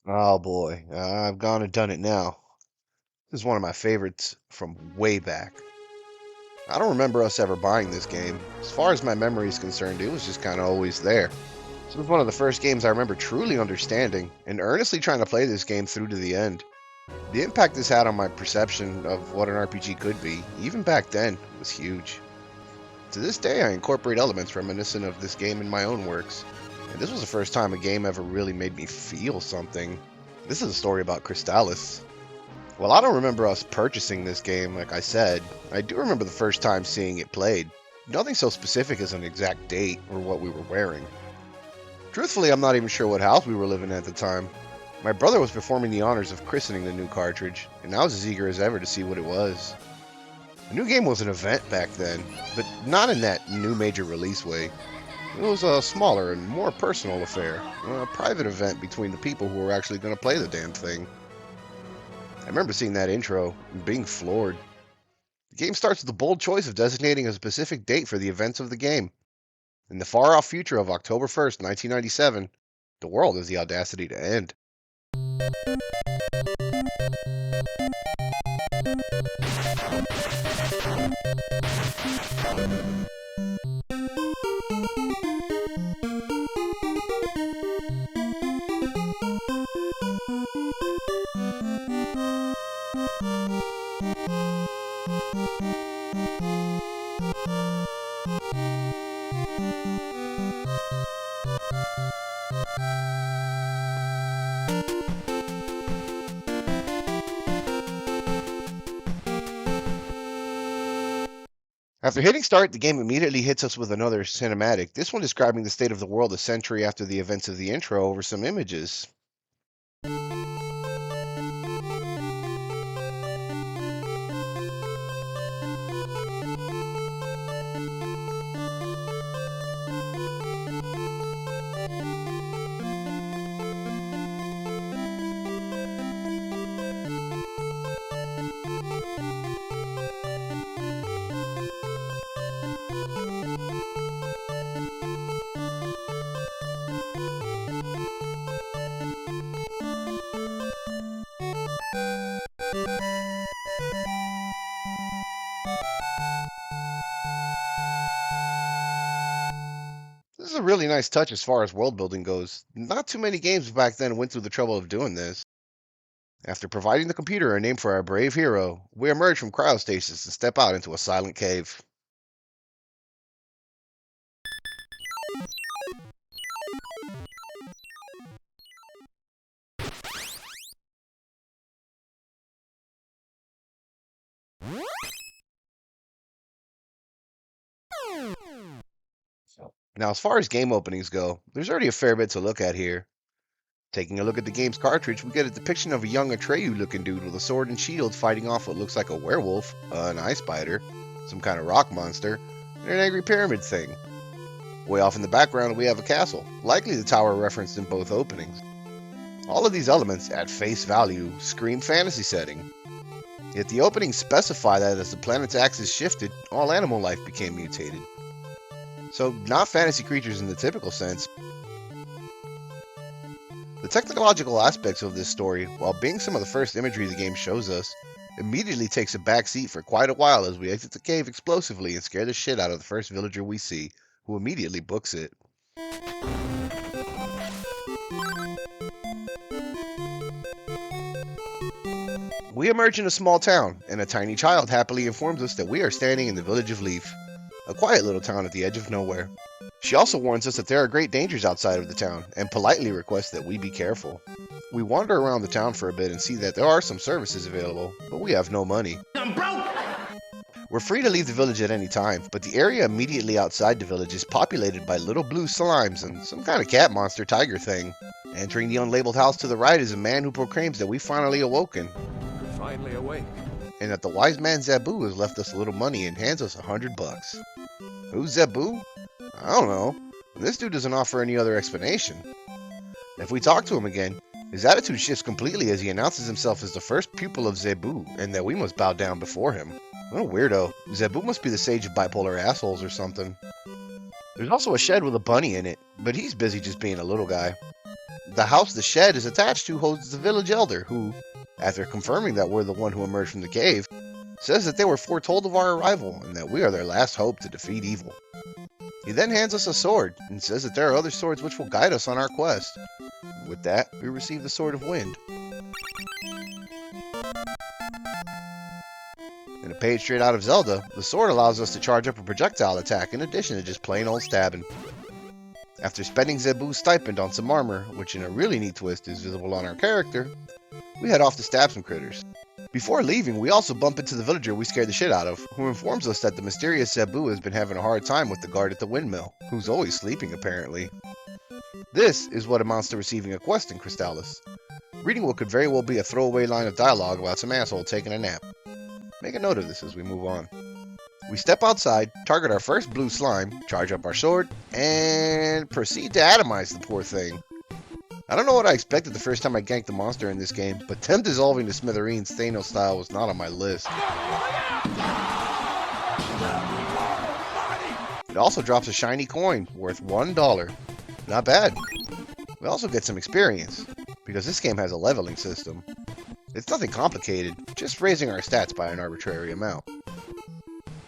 Oh boy, I've gone and done it now. This is one of my favorites from way back. I don't remember us ever buying this game. As far as my memory is concerned, it was just kind of always there. This was one of the first games I remember truly understanding and earnestly trying to play this game through to the end. The impact this had on my perception of what an RPG could be, even back then, was huge. To this day, I incorporate elements reminiscent of this game in my own works, and this was the first time a game ever really made me feel something. This is a story about Crystalis. Well, I don't remember us purchasing this game, like I said. I do remember the first time seeing it played. Nothing so specific as an exact date or what we were wearing. Truthfully, I'm not even sure what house we were living in at the time. My brother was performing the honors of christening the new cartridge, and I was as eager as ever to see what it was. The new game was an event back then, but not in that new major release way. It was a smaller and more personal affair, a private event between the people who were actually going to play the damn thing. I remember seeing that intro and being floored. The game starts with the bold choice of designating a specific date for the events of the game. In the far-off future of October 1st, 1997, the world has the audacity to end. After hitting start, the game immediately hits us with another cinematic, this one describing the state of the world a century after the events of the intro over some images. This is a really nice touch as far as world building goes. Not too many games back then went through the trouble of doing this. After providing the computer a name for our brave hero, we emerge from cryostasis and step out into a silent cave. Now, as far as game openings go, there's already a fair bit to look at here. Taking a look at the game's cartridge, we get a depiction of a young Atreyu-looking dude with a sword and shield fighting off what looks like a werewolf, an ice spider, some kind of rock monster, and an angry pyramid thing. Way off in the background, we have a castle, likely the tower referenced in both openings. All of these elements, at face value, scream fantasy setting. Yet the openings specify that as the planet's axis shifted, all animal life became mutated. So, not fantasy creatures in the typical sense. The technological aspects of this story, while being some of the first imagery the game shows us, immediately takes a back seat for quite a while as we exit the cave explosively and scare the shit out of the first villager we see, who immediately books it. We emerge in a small town, and a tiny child happily informs us that we are standing in the village of Leaf, a quiet little town at the edge of nowhere. She also warns us that there are great dangers outside of the town, and politely requests that we be careful. We wander around the town for a bit and see that there are some services available, but we have no money. I'm broke! We're free to leave the village at any time, but the area immediately outside the village is populated by little blue slimes and some kind of cat monster tiger thing. Entering the unlabeled house to the right is a man who proclaims that we finally awoken. We're finally awake. And that the wise man Zabu has left us a little money and hands us $100. Who's Zabu? I don't know. This dude doesn't offer any other explanation. If we talk to him again, his attitude shifts completely as he announces himself as the first pupil of Zebu, and that we must bow down before him. What a weirdo. Zebu must be the sage of bipolar assholes or something. There's also a shed with a bunny in it, but he's busy just being a little guy. the house the shed is attached to holds the village elder, who, after confirming that we're the one who emerged from the cave, says that they were foretold of our arrival and that we are their last hope to defeat evil. He then hands us a sword and says that there are other swords which will guide us on our quest. With that, we receive the Sword of Wind. In a page straight out of Zelda, the sword allows us to charge up a projectile attack in addition to just plain old stabbing. After spending Zebu's stipend on some armor, which in a really neat twist is visible on our character, we head off to stab some critters. Before leaving, we also bump into the villager we scared the shit out of, who informs us that the mysterious Zebu has been having a hard time with the guard at the windmill, who's always sleeping apparently. This is what amounts to receiving a quest in Crystalis. Reading what could very well be a throwaway line of dialogue about some asshole taking a nap. Make a note of this as we move on. We step outside, target our first blue slime, charge up our sword, and proceed to atomize the poor thing. I don't know what I expected the first time I ganked the monster in this game, but them dissolving to smithereens Thanos style was not on my list. It also drops a shiny coin worth $1. Not bad. We also get some experience, because this game has a leveling system. It's nothing complicated, just raising our stats by an arbitrary amount.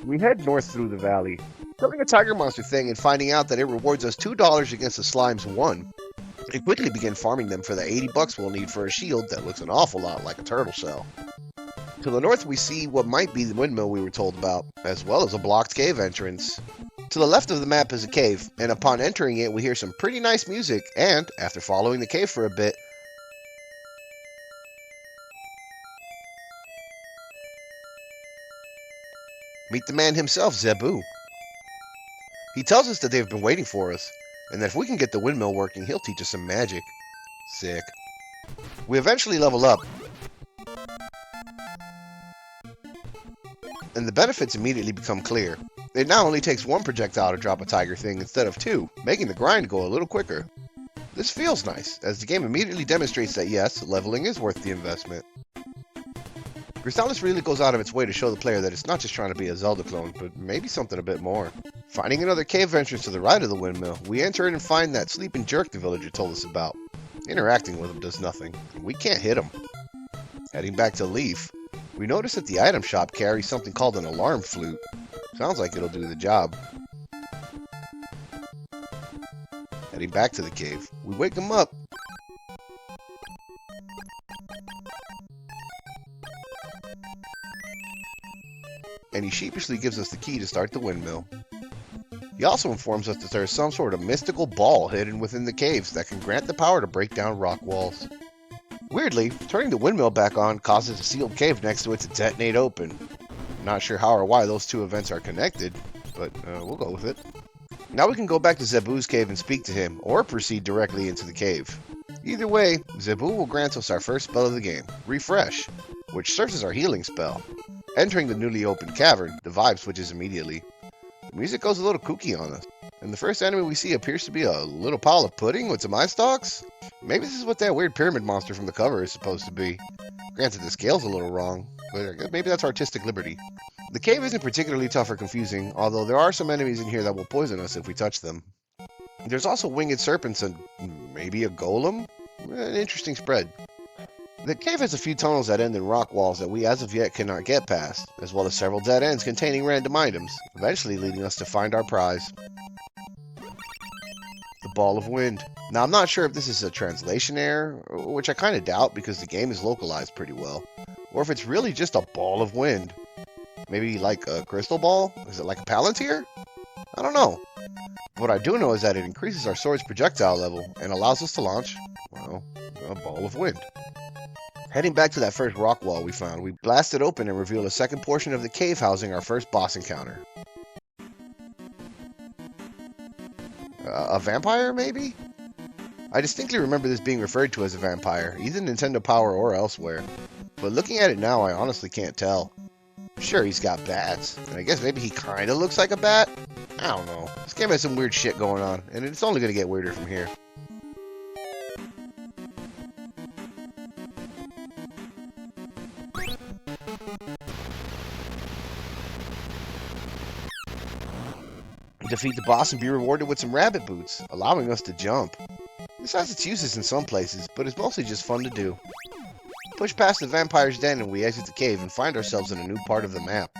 We head north through the valley, killing a tiger monster thing and finding out that it rewards us $2 against the slime's 1. We quickly begin farming them for the 80 bucks we'll need for a shield that looks an awful lot like a turtle shell. To the north we see what might be the windmill we were told about, as well as a blocked cave entrance. To the left of the map is a cave, and upon entering it we hear some pretty nice music, and, after following the cave for a bit, meet the man himself, Zebu. He tells us that they've been waiting for us, and that if we can get the windmill working, he'll teach us some magic. Sick. We eventually level up, and the benefits immediately become clear. It now only takes 1 projectile to drop a tiger thing instead of 2, making the grind go a little quicker. This feels nice, as the game immediately demonstrates that yes, leveling is worth the investment. Crystalis really goes out of its way to show the player that it's not just trying to be a Zelda clone, but maybe something a bit more. Finding another cave entrance to the right of the windmill, we enter in and find that sleeping jerk the villager told us about. Interacting with him does nothing, and we can't hit him. Heading back to Leaf, we notice that the item shop carries something called an alarm flute. Sounds like it'll do the job. Heading back to the cave, we wake him up. And he sheepishly gives us the key to start the windmill. He also informs us that there is some sort of mystical ball hidden within the caves that can grant the power to break down rock walls. Weirdly, turning the windmill back on causes a sealed cave next to it to detonate open. Not sure how or why those two events are connected, but we'll go with it. Now we can go back to Zebu's cave and speak to him, or proceed directly into the cave. Either way, Zebu will grant us our first spell of the game, Refresh, which serves as our healing spell. Entering the newly opened cavern, the vibe switches immediately. The music goes a little kooky on us, and the first enemy we see appears to be a little pile of pudding with some eye stalks? Maybe this is what that weird pyramid monster from the cover is supposed to be. Granted, the scale's a little wrong, but maybe that's artistic liberty. The cave isn't particularly tough or confusing, although there are some enemies in here that will poison us if we touch them. There's also winged serpents and maybe a golem? An interesting spread. The cave has a few tunnels that end in rock walls that we as of yet cannot get past, as well as several dead ends containing random items, eventually leading us to find our prize. The Ball of Wind. Now I'm not sure if this is a translation error, which I kind of doubt because the game is localized pretty well, or if it's really just a ball of wind. Maybe like a crystal ball? Is it like a palantir? I don't know. What I do know is that it increases our sword's projectile level and allows us to launch, well, a ball of wind. Heading back to that first rock wall we found, we blast it open and reveal a second portion of the cave housing our first boss encounter. A vampire, maybe? I distinctly remember this being referred to as a vampire, either Nintendo Power or elsewhere. But looking at it now, I honestly can't tell. Sure, he's got bats, and I guess maybe he kinda looks like a bat? I don't know. This game has some weird shit going on, and it's only gonna get weirder from here. Defeat the boss and be rewarded with some rabbit boots, allowing us to jump. This has its uses in some places, but it's mostly just fun to do. Push past the vampire's den and we exit the cave and find ourselves in a new part of the map.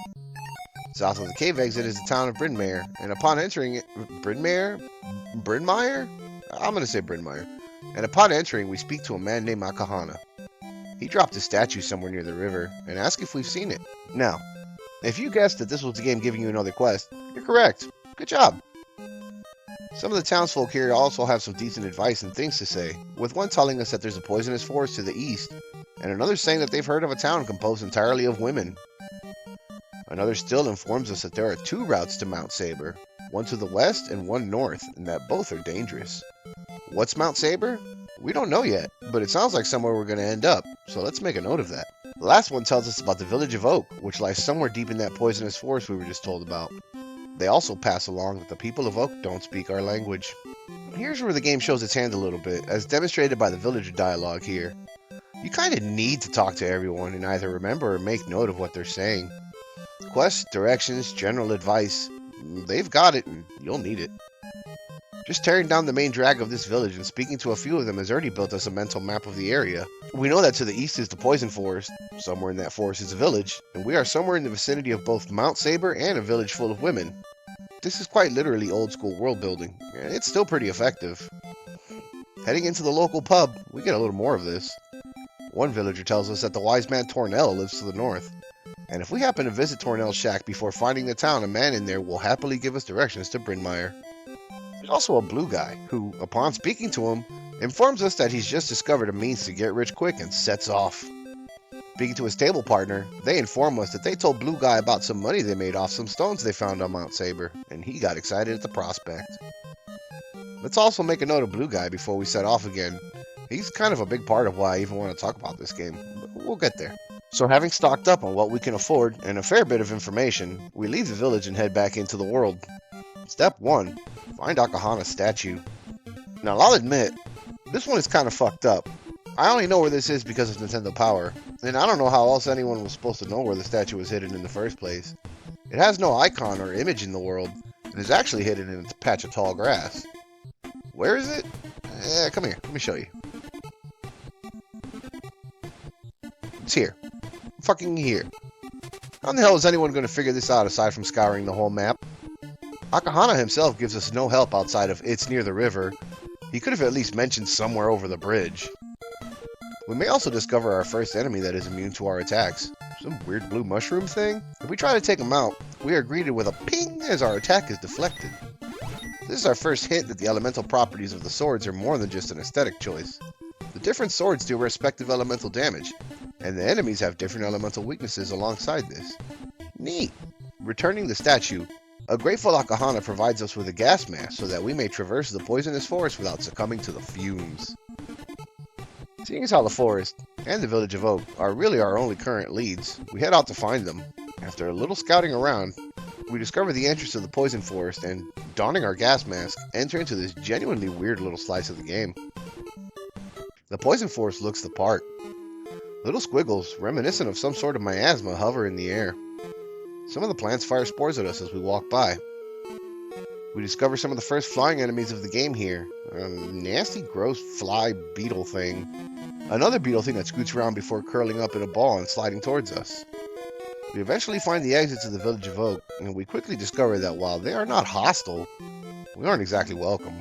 South of the cave exit is the town of Brynmire, and upon entering it... Brynmire? I'm gonna say Brynmire. And upon entering, we speak to a man named Akahana. He dropped a statue somewhere near the river, and asked if we've seen it. Now, if you guessed that this was the game giving you another quest, you're correct. Good job! Some of the townsfolk here also have some decent advice and things to say, with one telling us that there's a poisonous forest to the east, and another saying that they've heard of a town composed entirely of women. Another still informs us that there are 2 routes to Mount Saber, one to the west and one north, and that both are dangerous. What's Mount Saber? We don't know yet, but it sounds like somewhere we're going to end up, so let's make a note of that. The last one tells us about the village of Oak, which lies somewhere deep in that poisonous forest we were just told about. They also pass along that the people of Oak don't speak our language. Here's where the game shows its hand a little bit, as demonstrated by the villager dialogue here. You kind of need to talk to everyone and either remember or make note of what they're saying. Quests, directions, general advice, they've got it and you'll need it. Just tearing down the main drag of this village and speaking to a few of them has already built us a mental map of the area. We know that to the east is the Poison Forest, somewhere in that forest is a village, and we are somewhere in the vicinity of both Mount Saber and a village full of women. This is quite literally old school world building, and it's still pretty effective. Heading into the local pub, we get a little more of this. One villager tells us that the wise man Tornell lives to the north, and if we happen to visit Tornell's shack before finding the town, a man in there will happily give us directions to Brynmire. There's also a blue guy, who, upon speaking to him, informs us that he's just discovered a means to get rich quick and sets off. Speaking to his table partner, they inform us that they told Blue Guy about some money they made off some stones they found on Mount Saber, and he got excited at the prospect. Let's also make a note of Blue Guy before we set off again. He's kind of a big part of why I even want to talk about this game, but we'll get there. So having stocked up on what we can afford and a fair bit of information, we leave the village and head back into the world. Step 1. Find Akahana's statue. Now I'll admit, this one is kind of fucked up. I only know where this is because of Nintendo Power, and I don't know how else anyone was supposed to know where the statue was hidden in the first place. It has no icon or image in the world, and is actually hidden in a patch of tall grass. Where is it? Come here, let me show you. It's here. Fucking here. How in the hell is anyone going to figure this out aside from scouring the whole map? Akahana himself gives us no help outside of it's near the river. He could have at least mentioned somewhere over the bridge. We may also discover our first enemy that is immune to our attacks. Some weird blue mushroom thing? If we try to take him out, we are greeted with a ping as our attack is deflected. This is our first hint that the elemental properties of the swords are more than just an aesthetic choice. The different swords do respective elemental damage, and the enemies have different elemental weaknesses alongside this. Neat! Returning the statue, a grateful Akahana provides us with a gas mask so that we may traverse the poisonous forest without succumbing to the fumes. Seeing as how the forest and the village of Oak are really our only current leads, we head out to find them. After a little scouting around, we discover the entrance of the poison forest and, donning our gas mask, enter into this genuinely weird little slice of the game. The poison forest looks the part. Little squiggles, reminiscent of some sort of miasma, hover in the air. Some of the plants fire spores at us as we walk by. We discover some of the first flying enemies of the game here. A nasty, gross fly beetle thing. Another beetle thing that scoots around before curling up in a ball and sliding towards us. We eventually find the exit to the village of Oak, and we quickly discover that while they are not hostile, we aren't exactly welcome.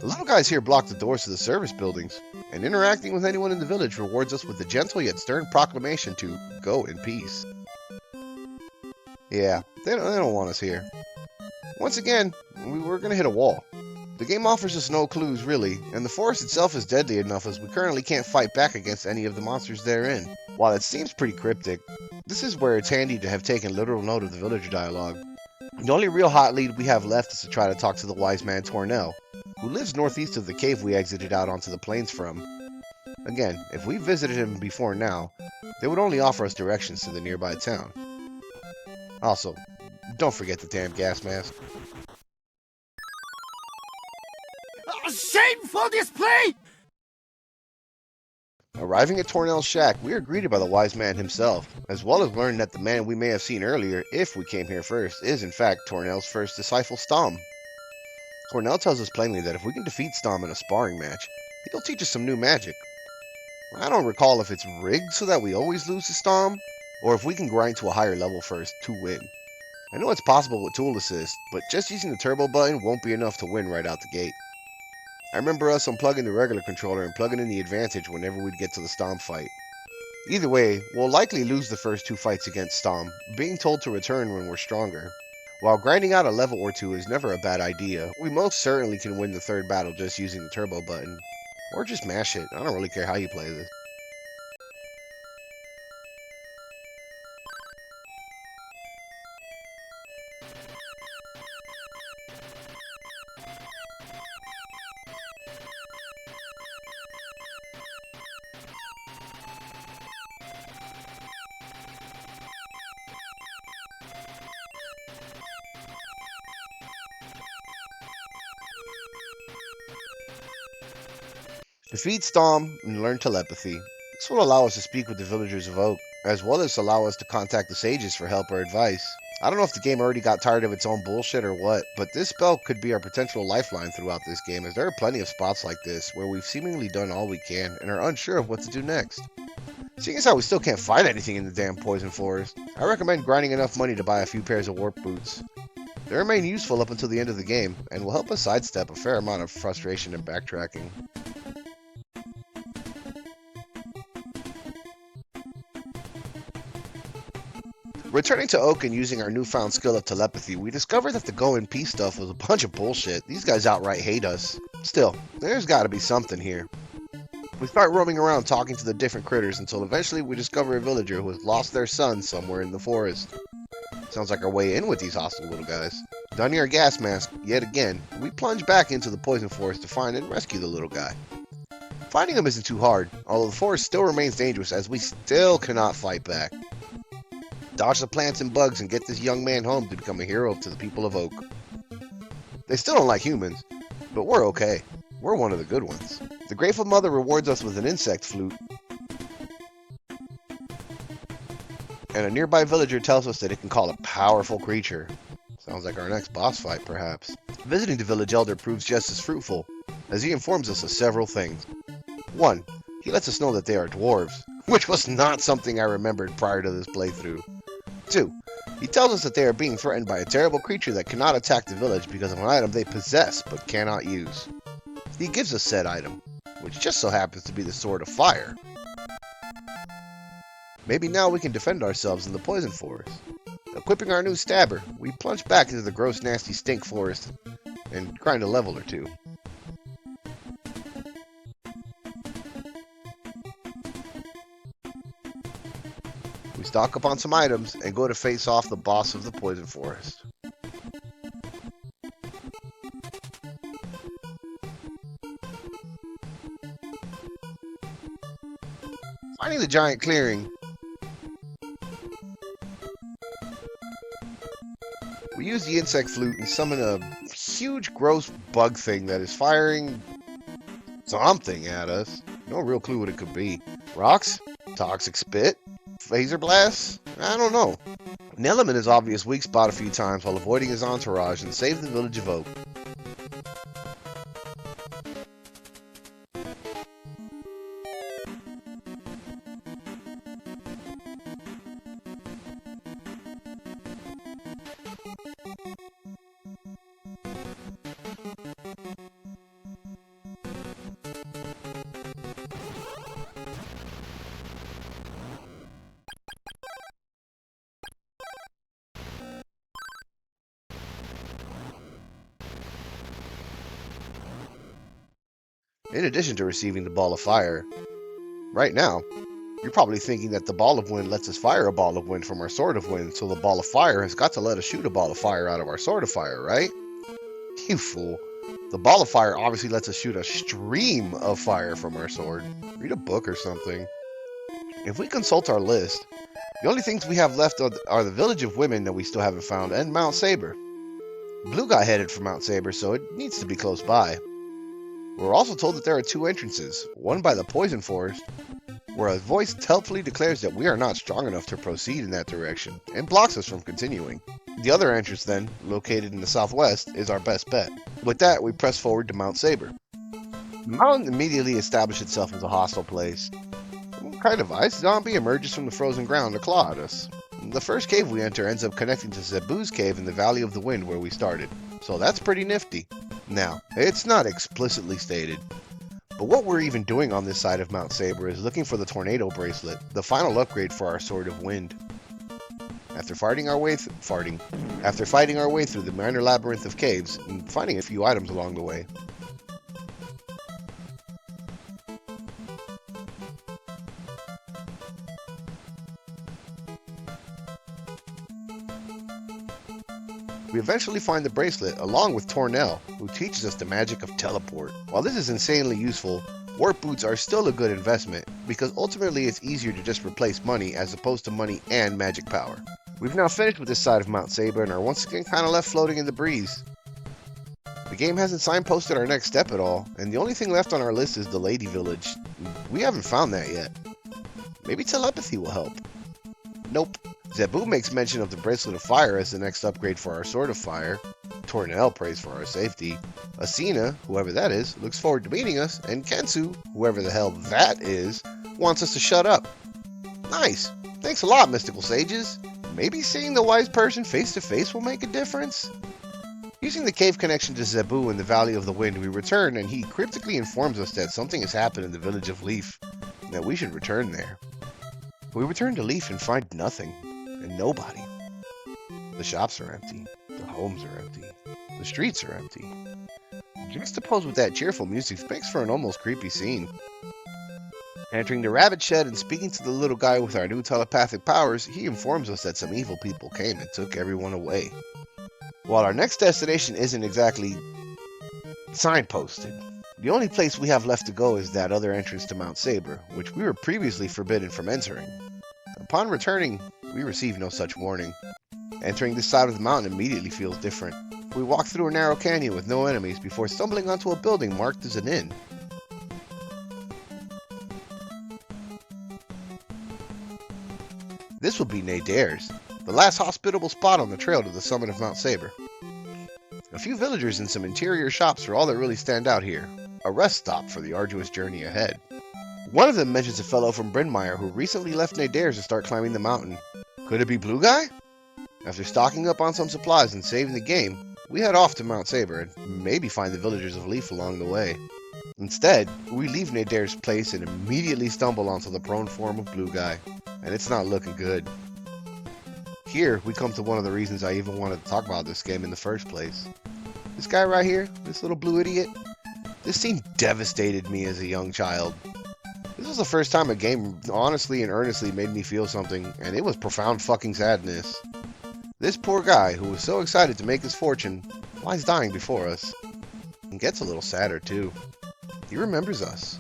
The little guys here block the doors to the service buildings, and interacting with anyone in the village rewards us with the gentle yet stern proclamation to go in peace. Yeah, they don't want us here. Once again, we're going to hit a wall. The game offers us no clues, really, and the forest itself is deadly enough as we currently can't fight back against any of the monsters therein. While it seems pretty cryptic, this is where it's handy to have taken literal note of the villager dialogue. The only real hot lead we have left is to try to talk to the wise man Tornell, who lives northeast of the cave we exited out onto the plains from. Again, if we visited him before now, they would only offer us directions to the nearby town. Also, don't forget the damn gas mask. Shameful display! Arriving at Tornell's shack, we are greeted by the wise man himself, as well as learn that the man we may have seen earlier, if we came here first, is in fact Tornell's first disciple Stom. Cornell tells us plainly that if we can defeat Stom in a sparring match, he'll teach us some new magic. I don't recall if it's rigged so that we always lose to Stom, or if we can grind to a higher level first to win. I know it's possible with tool assist, but just using the turbo button won't be enough to win right out the gate. I remember us unplugging the regular controller and plugging in the advantage whenever we'd get to the Stom fight. Either way, we'll likely lose the first 2 fights against Stom, being told to return when we're stronger. While grinding out a level or 2 is never a bad idea, we most certainly can win the 3rd battle just using the turbo button. Or just mash it, I don't really care how you play this. Defeat Stom and learn telepathy. This will allow us to speak with the villagers of Oak, as well as allow us to contact the sages for help or advice. I don't know if the game already got tired of its own bullshit or what, but this spell could be our potential lifeline throughout this game, as there are plenty of spots like this where we've seemingly done all we can and are unsure of what to do next. Seeing as how we still can't find anything in the damn poison forest, I recommend grinding enough money to buy a few pairs of warp boots. They remain useful up until the end of the game, and will help us sidestep a fair amount of frustration and backtracking. Returning to Oak and using our newfound skill of telepathy, we discover that the Go in Peace stuff was a bunch of bullshit. These guys outright hate us. Still, there's gotta be something here. We start roaming around talking to the different critters until eventually we discover a villager who has lost their son somewhere in the forest. Sounds like our way in with these hostile little guys. Donning our gas mask, yet again, we plunge back into the poison forest to find and rescue the little guy. Finding him isn't too hard, although the forest still remains dangerous as we still cannot fight back. Dodge the plants and bugs and get this young man home to become a hero to the people of Oak. They still don't like humans, but we're okay. We're one of the good ones. The Grateful Mother rewards us with an insect flute, and a nearby villager tells us that it can call a powerful creature. Sounds like our next boss fight, perhaps. Visiting the village elder proves just as fruitful, as he informs us of several things. 1. He lets us know that they are dwarves, which was not something I remembered prior to this playthrough. 2. He tells us that they are being threatened by a terrible creature that cannot attack the village because of an item they possess but cannot use. He gives us said item, which just so happens to be the Sword of Fire. Maybe now we can defend ourselves in the poison forest. Equipping our new stabber, we plunge back into the gross nasty stink forest and grind a level or 2. We stock up on some items and go to face off the boss of the poison forest. Finding the giant clearing, we use the insect flute and summon a huge gross bug thing that is firing something at us. No real clue what it could be. Rocks? Toxic spit? Phaser blasts? I don't know. Nail him in his obvious weak spot a few times while avoiding his entourage and save the village of Oak. In addition to receiving the Ball of Fire, right now, you're probably thinking that the Ball of Wind lets us fire a Ball of Wind from our Sword of Wind, so the Ball of Fire has got to let us shoot a Ball of Fire out of our Sword of Fire, right? You fool. The Ball of Fire obviously lets us shoot a stream of fire from our sword. Read a book or something. If we consult our list, the only things we have left are the Village of Women that we still haven't found, and Mount Saber. Blue got headed for Mount Saber, so it needs to be close by. We're also told that there are 2 entrances, one by the Poison Forest, where a voice helpfully declares that we are not strong enough to proceed in that direction, and blocks us from continuing. The other entrance then, located in the southwest, is our best bet. With that, we press forward to Mount Saber. The mountain immediately established itself as a hostile place. Some kind of ice zombie emerges from the frozen ground to claw at us. The first cave we enter ends up connecting to Zebu's cave in the Valley of the Wind where we started, so that's pretty nifty. Now, it's not explicitly stated, but what we're even doing on this side of Mount Saber is looking for the Tornado Bracelet, the final upgrade for our Sword of Wind. After fighting our way through the minor labyrinth of caves and finding a few items along the way, we eventually find the bracelet along with Tornell, who teaches us the magic of teleport. While this is insanely useful, warp boots are still a good investment because ultimately it's easier to just replace money as opposed to money and magic power. We've now finished with this side of Mount Saber and are once again kind of left floating in the breeze. The game hasn't signposted our next step at all, and the only thing left on our list is the Lady Village. We haven't found that yet. Maybe telepathy will help. Nope. Zebu makes mention of the Bracelet of Fire as the next upgrade for our Sword of Fire. Tornell prays for our safety. Asina, whoever that is, looks forward to meeting us, and Kensu, whoever the hell that is, wants us to shut up. Nice. Thanks a lot, mystical sages. Maybe seeing the wise person face to face will make a difference? Using the cave connection to Zebu in the Valley of the Wind, we return and he cryptically informs us that something has happened in the village of Leaf, and that we should return there. We return to Leaf and find nothing, and nobody. The shops are empty, the homes are empty, the streets are empty. Juxtaposed with that cheerful music makes for an almost creepy scene. Entering the rabbit shed and speaking to the little guy with our new telepathic powers, he informs us that some evil people came and took everyone away. While our next destination isn't exactly signposted, the only place we have left to go is that other entrance to Mount Saber, which we were previously forbidden from entering. Upon returning, we receive no such warning. Entering this side of the mountain immediately feels different. We walk through a narrow canyon with no enemies before stumbling onto a building marked as an inn. This will be Nadair's, the last hospitable spot on the trail to the summit of Mount Saber. A few villagers and some interior shops are all that really stand out here, a rest stop for the arduous journey ahead. One of them mentions a fellow from Brynmire who recently left Nadair's to start climbing the mountain. Could it be Blue Guy? After stocking up on some supplies and saving the game, we head off to Mount Saber and maybe find the villagers of Leaf along the way. Instead, we leave Nadair's place and immediately stumble onto the prone form of Blue Guy, and it's not looking good. Here, we come to one of the reasons I even wanted to talk about this game in the first place. This guy right here, this little blue idiot, this scene devastated me as a young child. This was the first time a game honestly and earnestly made me feel something, and it was profound fucking sadness. This poor guy, who was so excited to make his fortune, lies dying before us. And gets a little sadder too. He remembers us,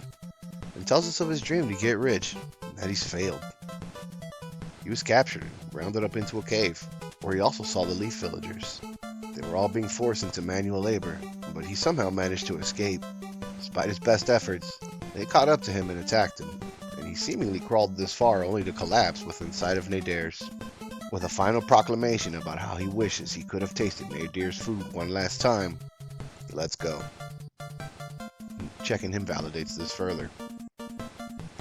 and tells us of his dream to get rich, and that he's failed. He was captured and rounded up into a cave, where he also saw the Leaf villagers. They were all being forced into manual labor, but he somehow managed to escape. Despite his best efforts, they caught up to him and attacked him, and he seemingly crawled this far only to collapse within sight of Nadair's. With a final proclamation about how he wishes he could have tasted Nadair's food one last time, let's go. Checking him validates this further.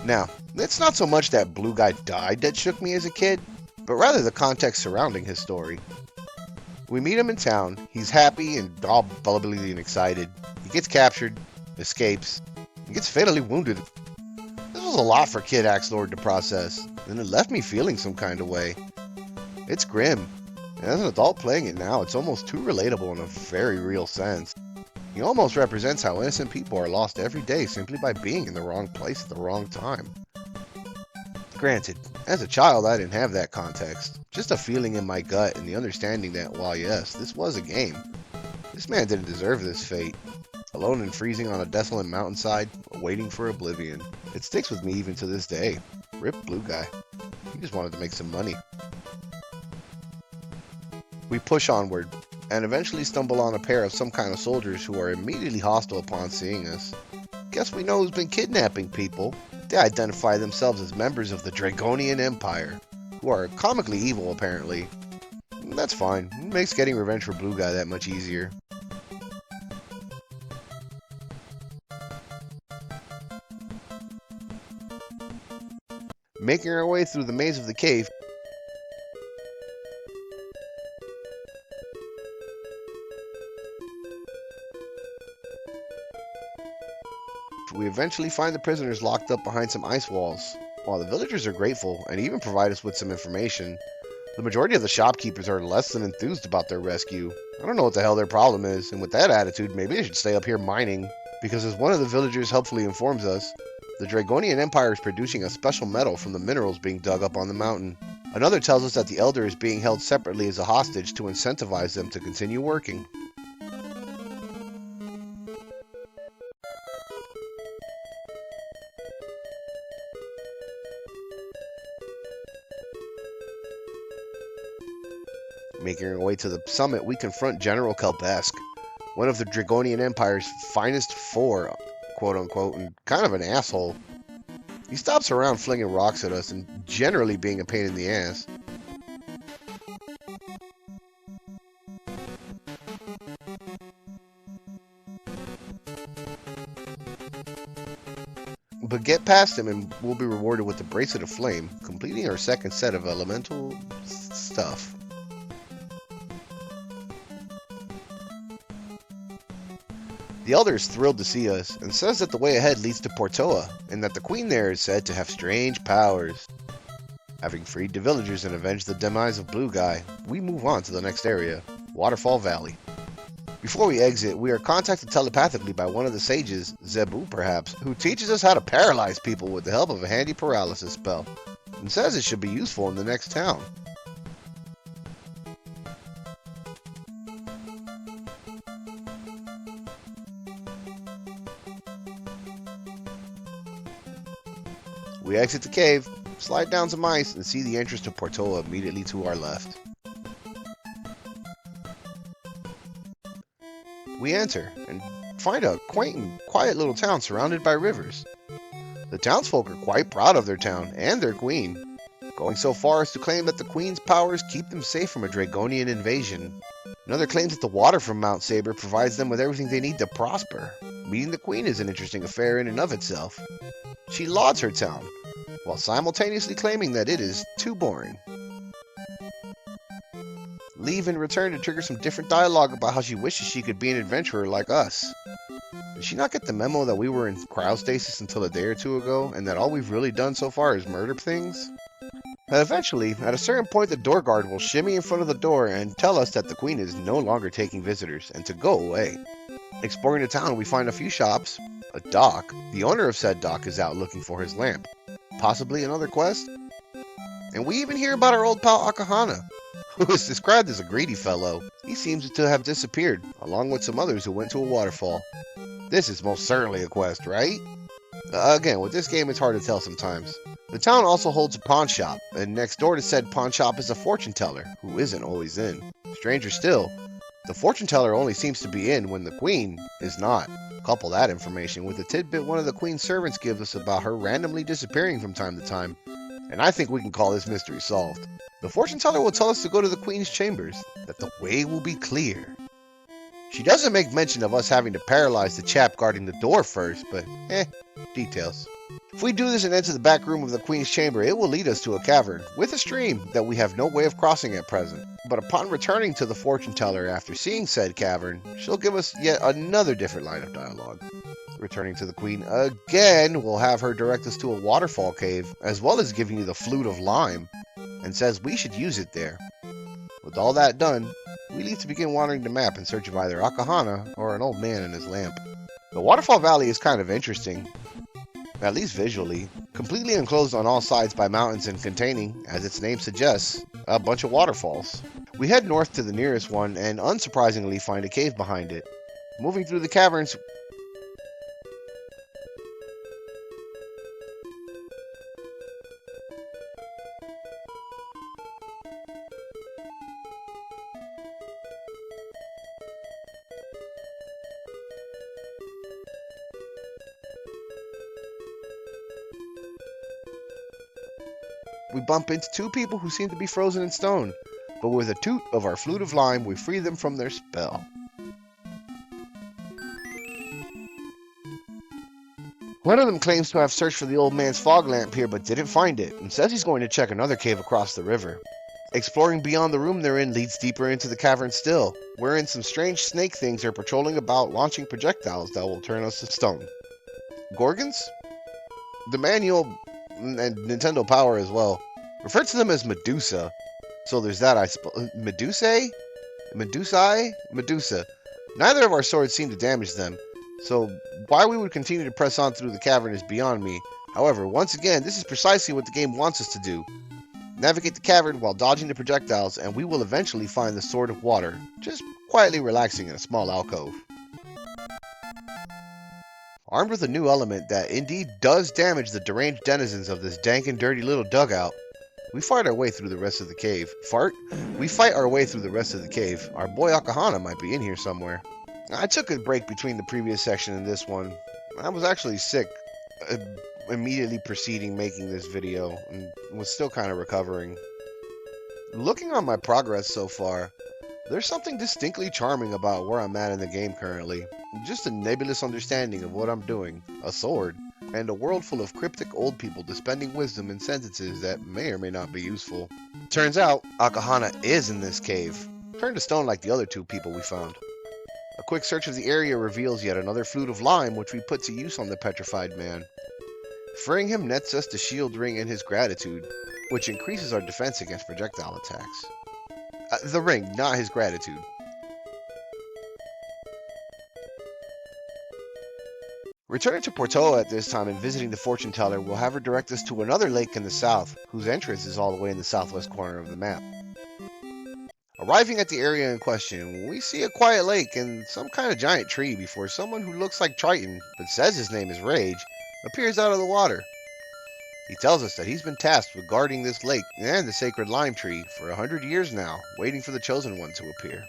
Now, it's not so much that Blue Guy died that shook me as a kid, but rather the context surrounding his story. We meet him in town, he's happy and all bubbly and excited. He gets captured, escapes, and gets fatally wounded. This was a lot for Kid Axe Lord to process, and it left me feeling some kind of way. It's grim, and as an adult playing it now, it's almost too relatable in a very real sense. He almost represents how innocent people are lost every day simply by being in the wrong place at the wrong time. Granted, as a child I didn't have that context, just a feeling in my gut and the understanding that while yes, this was a game, this man didn't deserve this fate. Alone and freezing on a desolate mountainside, waiting for oblivion. It sticks with me even to this day. Rip Blue Guy. He just wanted to make some money. We push onward, and eventually stumble on a pair of some kind of soldiers who are immediately hostile upon seeing us. Guess we know who's been kidnapping people. They identify themselves as members of the Dragonian Empire, who are comically evil apparently. That's fine. It makes getting revenge for Blue Guy that much easier. Making our way through the maze of the cave, we eventually find the prisoners locked up behind some ice walls. While the villagers are grateful and even provide us with some information, the majority of the shopkeepers are less than enthused about their rescue. I don't know what the hell their problem is, and with that attitude, maybe they should stay up here mining, because as one of the villagers helpfully informs us, the Dragonian Empire is producing a special metal from the minerals being dug up on the mountain. Another tells us that the Elder is being held separately as a hostage to incentivize them to continue working. Making our way to the summit, we confront General Kelbesk, one of the Dragonian Empire's finest four, quote-unquote, and kind of an asshole. He stops around flinging rocks at us and generally being a pain in the ass. But get past him and we'll be rewarded with the Bracelet of Flame, completing our second set of elemental stuff. The Elder is thrilled to see us, and says that the way ahead leads to Portoa, and that the Queen there is said to have strange powers. Having freed the villagers and avenged the demise of Blue Guy, we move on to the next area, Waterfall Valley. Before we exit, we are contacted telepathically by one of the sages, Zebu perhaps, who teaches us how to paralyze people with the help of a handy paralysis spell, and says it should be useful in the next town. We exit the cave, slide down some ice, and see the entrance to Portoa immediately to our left. We enter, and find a quaint and quiet little town surrounded by rivers. The townsfolk are quite proud of their town and their queen, going so far as to claim that the queen's powers keep them safe from a Dragonian invasion. Another claims that the water from Mount Saber provides them with everything they need to prosper. Meeting the queen is an interesting affair in and of itself. She lauds her town, while simultaneously claiming that it is too boring. Leave and return to trigger some different dialogue about how she wishes she could be an adventurer like us. Did she not get the memo that we were in cryostasis until a day or two ago, and that all we've really done so far is murder things? And eventually, at a certain point, the door guard will shimmy in front of the door and tell us that the queen is no longer taking visitors and to go away. Exploring the town, we find a few shops, a dock. The owner of said dock is out looking for his lamp. Possibly another quest? And we even hear about our old pal Akahana, who is described as a greedy fellow. He seems to have disappeared, along with some others who went to a waterfall. This is most certainly a quest, right? Again, with this game it's hard to tell sometimes. The town also holds a pawn shop, and next door to said pawn shop is a fortune teller, who isn't always in. Stranger still, the fortune teller only seems to be in when the queen is not. Couple that information with a tidbit one of the queen's servants gives us about her randomly disappearing from time to time, and I think we can call this mystery solved. The fortune teller will tell us to go to the queen's chambers, that the way will be clear. She doesn't make mention of us having to paralyze the chap guarding the door first, but details. If we do this and enter the back room of the queen's chamber, it will lead us to a cavern with a stream that we have no way of crossing at present. But upon returning to the fortune teller after seeing said cavern, she'll give us yet another different line of dialogue. Returning to the queen again, we'll have her direct us to a waterfall cave, as well as giving you the flute of lime, and says we should use it there. With all that done, we leave to begin wandering the map in search of either Akahana or an old man and his lamp. The Waterfall Valley is kind of interesting, at least visually. Completely enclosed on all sides by mountains and containing, as its name suggests, a bunch of waterfalls. We head north to the nearest one and unsurprisingly find a cave behind it. Moving through the caverns, we bump into two people who seem to be frozen in stone. but with a toot of our flute of lime, we free them from their spell. One of them claims to have searched for the old man's fog lamp here, but didn't find it, and says he's going to check another cave across the river. Exploring beyond the room they're in leads deeper into the cavern still, wherein some strange snake things are patrolling about, launching projectiles that will turn us to stone. Gorgons? The manual, and Nintendo Power as well, refer to them as Medusa. So there's that, I suppose. Medusae? Medusa. Neither of our swords seem to damage them, so why we would continue to press on through the cavern is beyond me. However, once again, this is precisely what the game wants us to do. Navigate the cavern while dodging the projectiles, and we will eventually find the Sword of Water, just quietly relaxing in a small alcove. Armed with a new element that indeed does damage the deranged denizens of this dank and dirty little dugout, we fight our way through the rest of the cave. We fight our way through the rest of the cave. Our boy Akahana might be in here somewhere. I took a break between the previous section and this one. I was actually sick immediately preceding making this video and was still kind of recovering. Looking on my progress so far, there's something distinctly charming about where I'm at in the game currently. Just a nebulous understanding of what I'm doing, a sword, and a world full of cryptic old people dispensing wisdom in sentences that may or may not be useful. Turns out, Akahana is in this cave, turned to stone like the other two people we found. A quick search of the area reveals yet another flute of lime which we put to use on the petrified man. Freeing him nets us the shield ring and his gratitude, which increases our defense against projectile attacks. The ring, not his gratitude. Returning to Portoa at this time and visiting the fortune teller will have her direct us to another lake in the south, whose entrance is all the way in the southwest corner of the map. Arriving at the area in question, we see a quiet lake and some kind of giant tree before someone who looks like Triton, but says his name is Rage, appears out of the water. He tells us that he's been tasked with guarding this lake and the sacred lime tree for 100 years now, waiting for the chosen one to appear.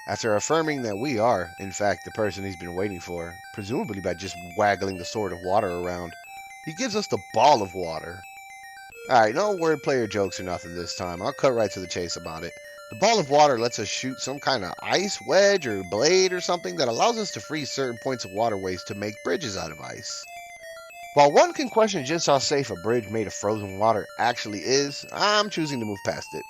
After affirming that we are, in fact, the person he's been waiting for, presumably by just waggling the sword of water around, he gives us the ball of water. Alright, no wordplay or jokes or nothing this time. I'll cut right to the chase about it. The ball of water lets us shoot some kind of ice wedge or blade or something that allows us to freeze certain points of waterways to make bridges out of ice. While one can question just how safe a bridge made of frozen water actually is, I'm choosing to move past it.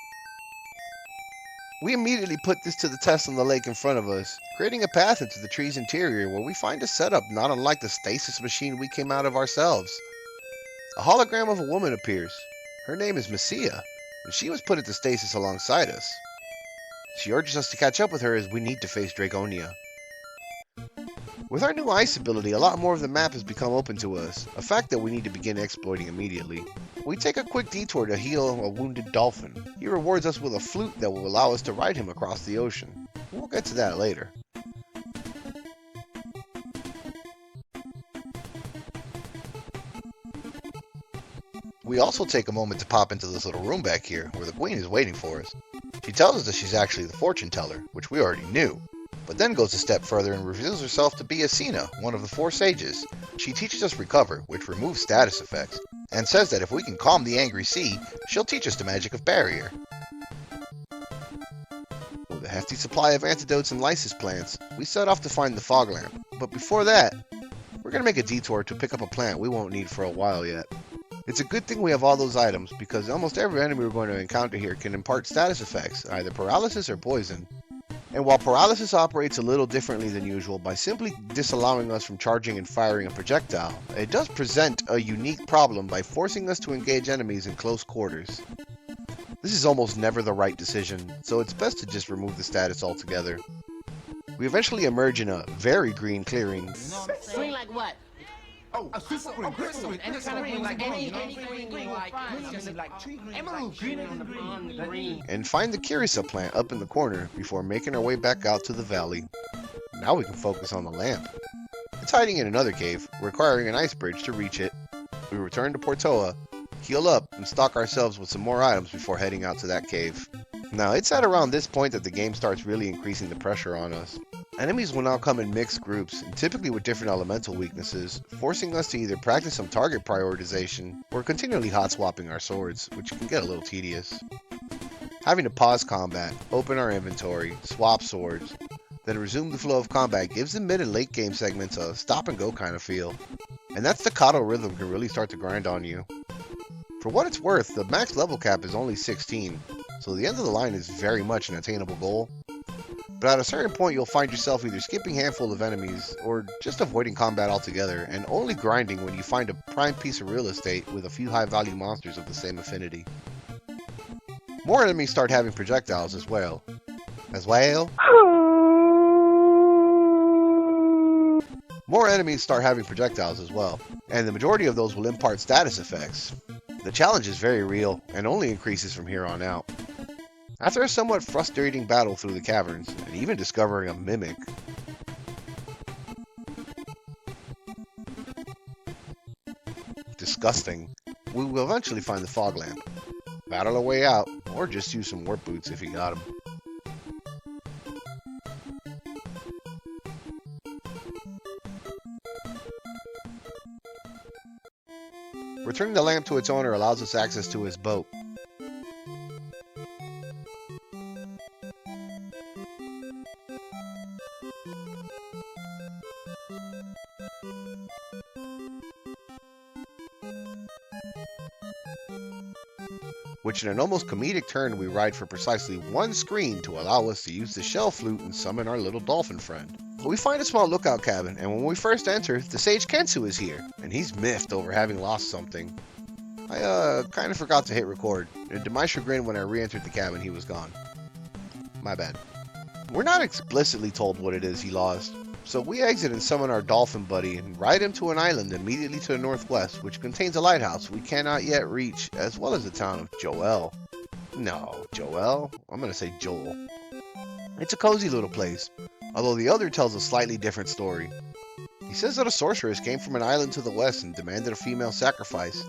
We immediately put this to the test on the lake in front of us, creating a path into the tree's interior where we find a setup not unlike the stasis machine we came out of ourselves. A hologram of a woman appears. Her name is Messia, and she was put into stasis alongside us. She urges us to catch up with her as we need to face Dragonia. With our new ice ability, a lot more of the map has become open to us, a fact that we need to begin exploiting immediately. We take a quick detour to heal a wounded dolphin. He rewards us with a flute that will allow us to ride him across the ocean. We'll get to that later. We also take a moment to pop into this little room back here, where the queen is waiting for us. She tells us that she's actually the fortune teller, which we already knew, but then goes a step further and reveals herself to be Asina, one of the 4 sages. She teaches us Recover, which removes status effects, and says that if we can calm the angry sea, she'll teach us the magic of Barrier. With a hefty supply of antidotes and lysis plants, we set off to find the fog lamp, but before that, we're going to make a detour to pick up a plant we won't need for a while yet. It's a good thing we have all those items, because almost every enemy we're going to encounter here can impart status effects, either paralysis or poison. And while paralysis operates a little differently than usual by simply disallowing us from charging and firing a projectile, it does present a unique problem by forcing us to engage enemies in close quarters. This is almost never the right decision, so it's best to just remove the status altogether. We eventually emerge in a very green clearing. Green like what? Oh, super green, crystal, Any kind of green, like any green, like tree green, emerald green on the green. And find the Kirisa plant up in the corner before making our way back out to the valley. Now we can focus on the lamp. It's hiding in another cave, requiring an ice bridge to reach it. We return to Portoa, heal up, and stock ourselves with some more items before heading out to that cave. Now, it's at around this point that the game starts really increasing the pressure on us. Enemies will now come in mixed groups, and typically with different elemental weaknesses, forcing us to either practice some target prioritization, or continually hot-swapping our swords, which can get a little tedious. Having to pause combat, open our inventory, swap swords, then resume the flow of combat gives the mid and late game segments a stop and go kind of feel. And that staccato rhythm can really start to grind on you. For what it's worth, the max level cap is only 16, so the end of the line is very much an attainable goal. But at a certain point you'll find yourself either skipping a handful of enemies, or just avoiding combat altogether, and only grinding when you find a prime piece of real estate with a few high value monsters of the same affinity. More enemies start having projectiles as well. More enemies start having projectiles as well, and the majority of those will impart status effects. The challenge is very real, and only increases from here on out. After a somewhat frustrating battle through the caverns, and even discovering a mimic, disgusting, we will eventually find the fog lamp, battle our way out, or just use some warp boots if you got them. Returning the lamp to its owner allows us access to his boat. Which in an almost comedic turn we ride for precisely one screen to allow us to use the shell flute and summon our little dolphin friend. We find a small lookout cabin, and when we first enter, the sage Kensu is here, and he's miffed over having lost something. I kind of forgot to hit record, and to my chagrin when I re-entered the cabin he was gone. My bad. We're not explicitly told what it is he lost, so we exit and summon our dolphin buddy and ride him to an island immediately to the northwest, which contains a lighthouse we cannot yet reach, as well as the town of Joel. No, Joel? I'm gonna say Joel. It's a cozy little place, although the other tells a slightly different story. He says that a sorceress came from an island to the west and demanded a female sacrifice,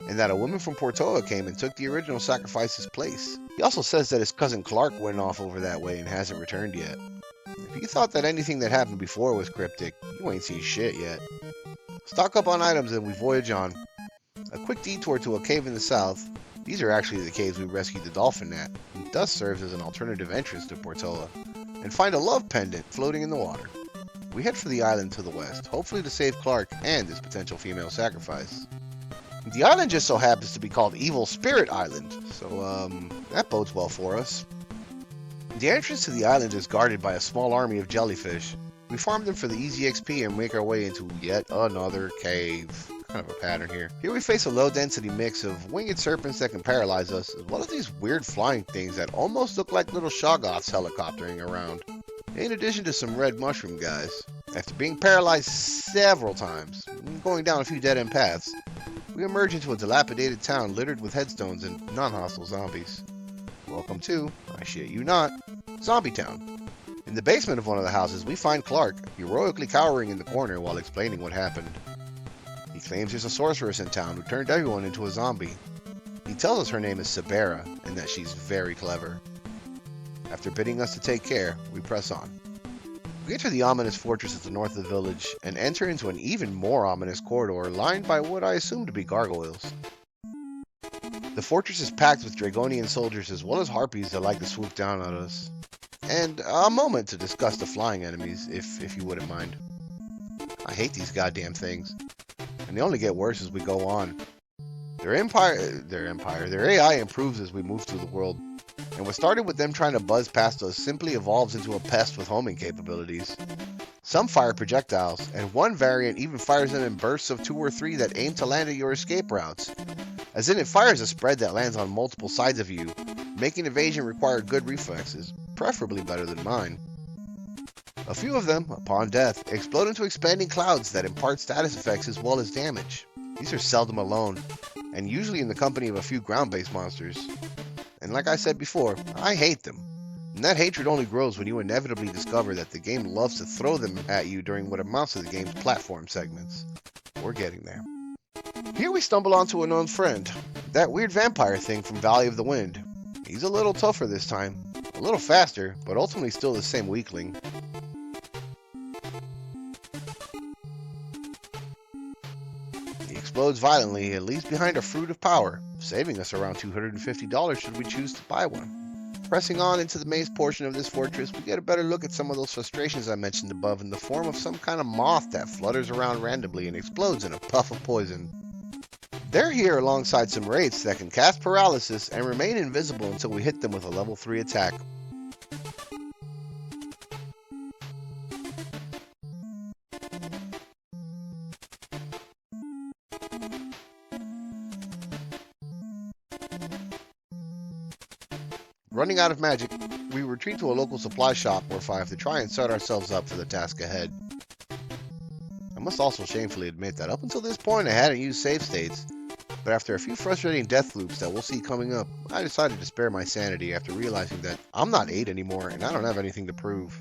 and that a woman from Portoa came and took the original sacrifice's place. He also says that his cousin Clark went off over that way and hasn't returned yet. If you thought that anything that happened before was cryptic, you ain't seen shit yet. Stock up on items and we voyage on. A quick detour to a cave in the south. These are actually the caves we rescued the dolphin at, and thus serves as an alternative entrance to Portoa, and find a love pendant floating in the water. We head for the island to the west, hopefully to save Clark and his potential female sacrifice. The island just so happens to be called Evil Spirit Island, so that bodes well for us. The entrance to the island is guarded by a small army of jellyfish. We farm them for the easy XP and make our way into yet another cave. Kind of a pattern here. Here we face a low-density mix of winged serpents that can paralyze us, as well as these weird flying things that almost look like little Shoggoths helicoptering around. In addition to some red mushroom guys. After being paralyzed several times, and going down a few dead-end paths, we emerge into a dilapidated town littered with headstones and non-hostile zombies. Welcome to, I shit you not, Zombie Town. In the basement of one of the houses, we find Clark, heroically cowering in the corner while explaining what happened. He claims there's a sorceress in town who turned everyone into a zombie. He tells us her name is Sabera, and that she's very clever. After bidding us to take care, we press on. We enter the ominous fortress at the north of the village, and enter into an even more ominous corridor lined by what I assume to be gargoyles. The fortress is packed with Dragonian soldiers as well as harpies that like to swoop down on us. And a moment to discuss the flying enemies, if you wouldn't mind. I hate these goddamn things, and they only get worse as we go on. Their AI improves as we move through the world, and what started with them trying to buzz past us simply evolves into a pest with homing capabilities. Some fire projectiles, and one variant even fires them in bursts of 2 or 3 that aim to land at your escape routes. As in, it fires a spread that lands on multiple sides of you, making evasion require good reflexes, preferably better than mine. A few of them, upon death, explode into expanding clouds that impart status effects as well as damage. These are seldom alone, and usually in the company of a few ground-based monsters. And like I said before, I hate them. And that hatred only grows when you inevitably discover that the game loves to throw them at you during what amounts to the game's platform segments. We're getting there. Here we stumble onto a known friend, that weird vampire thing from Valley of the Wind. He's a little tougher this time, a little faster, but ultimately still the same weakling. He explodes violently and leaves behind a fruit of power, saving us around $250 should we choose to buy one. Pressing on into the maze portion of this fortress, we get a better look at some of those frustrations I mentioned above in the form of some kind of moth that flutters around randomly and explodes in a puff of poison. They're here alongside some wraiths that can cast paralysis and remain invisible until we hit them with a level 3 attack. Running out of magic, we retreat to a local supply shop or 5 to try and set ourselves up for the task ahead. I must also shamefully admit that up until this point I hadn't used save states, but after a few frustrating death loops that we'll see coming up, I decided to spare my sanity after realizing that I'm not 8 anymore and I don't have anything to prove.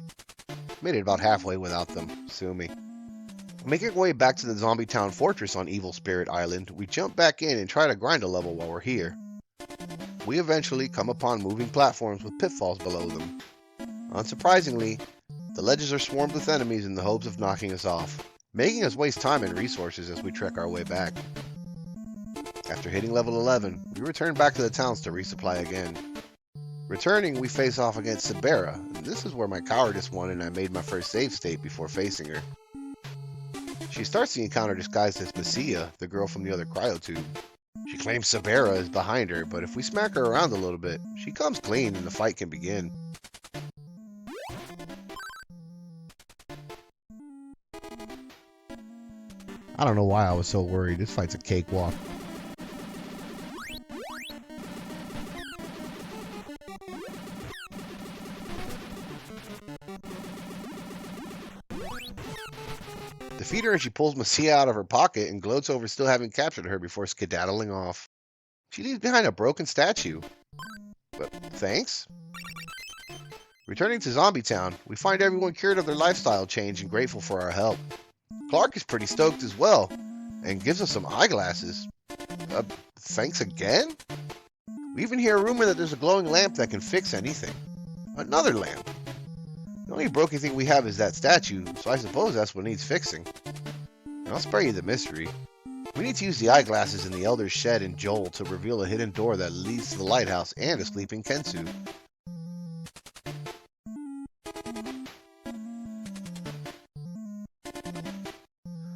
Made it about halfway without them, sue me. Making our way back to the Zombie Town Fortress on Evil Spirit Island, we jump back in and try to grind a level while we're here. We eventually come upon moving platforms with pitfalls below them. Unsurprisingly, the ledges are swarmed with enemies in the hopes of knocking us off, making us waste time and resources as we trek our way back. After hitting level 11, we return back to the towns to resupply again. Returning, we face off against Sabera, and this is where my cowardice won and I made my first save state before facing her. She starts the encounter disguised as Messia, the girl from the other cryotube. She claims Sabera is behind her, but if we smack her around a little bit, she comes clean and the fight can begin. I don't know why I was so worried. This fight's a cakewalk. Defeat her and she pulls Messia out of her pocket and gloats over still having captured her before skedaddling off. She leaves behind a broken statue. But thanks? Returning to Zombie Town, we find everyone cured of their lifestyle change and grateful for our help. Clark is pretty stoked as well, and gives us some eyeglasses. Thanks again? We even hear a rumor that there's a glowing lamp that can fix anything. Another lamp. The only broken thing we have is that statue, so I suppose that's what needs fixing. And I'll spare you the mystery. We need to use the eyeglasses in the Elder's shed in Joel to reveal a hidden door that leads to the lighthouse and a sleeping Kensu.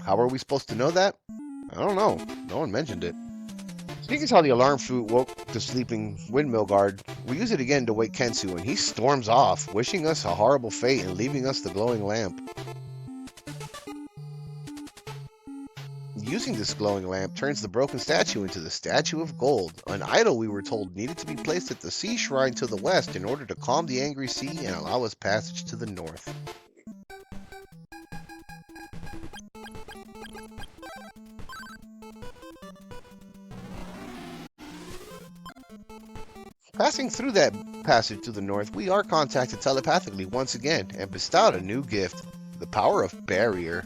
How are we supposed to know that? I don't know. No one mentioned it. Speaking as how the alarm flute woke the sleeping windmill guard, we use it again to wake Kensu, and he storms off, wishing us a horrible fate and leaving us the glowing lamp. Using this glowing lamp turns the broken statue into the Statue of Gold, an idol we were told needed to be placed at the sea shrine to the west in order to calm the angry sea and allow us passage to the north. Passing through that passage to the north, we are contacted telepathically once again and bestowed a new gift, the power of Barrier.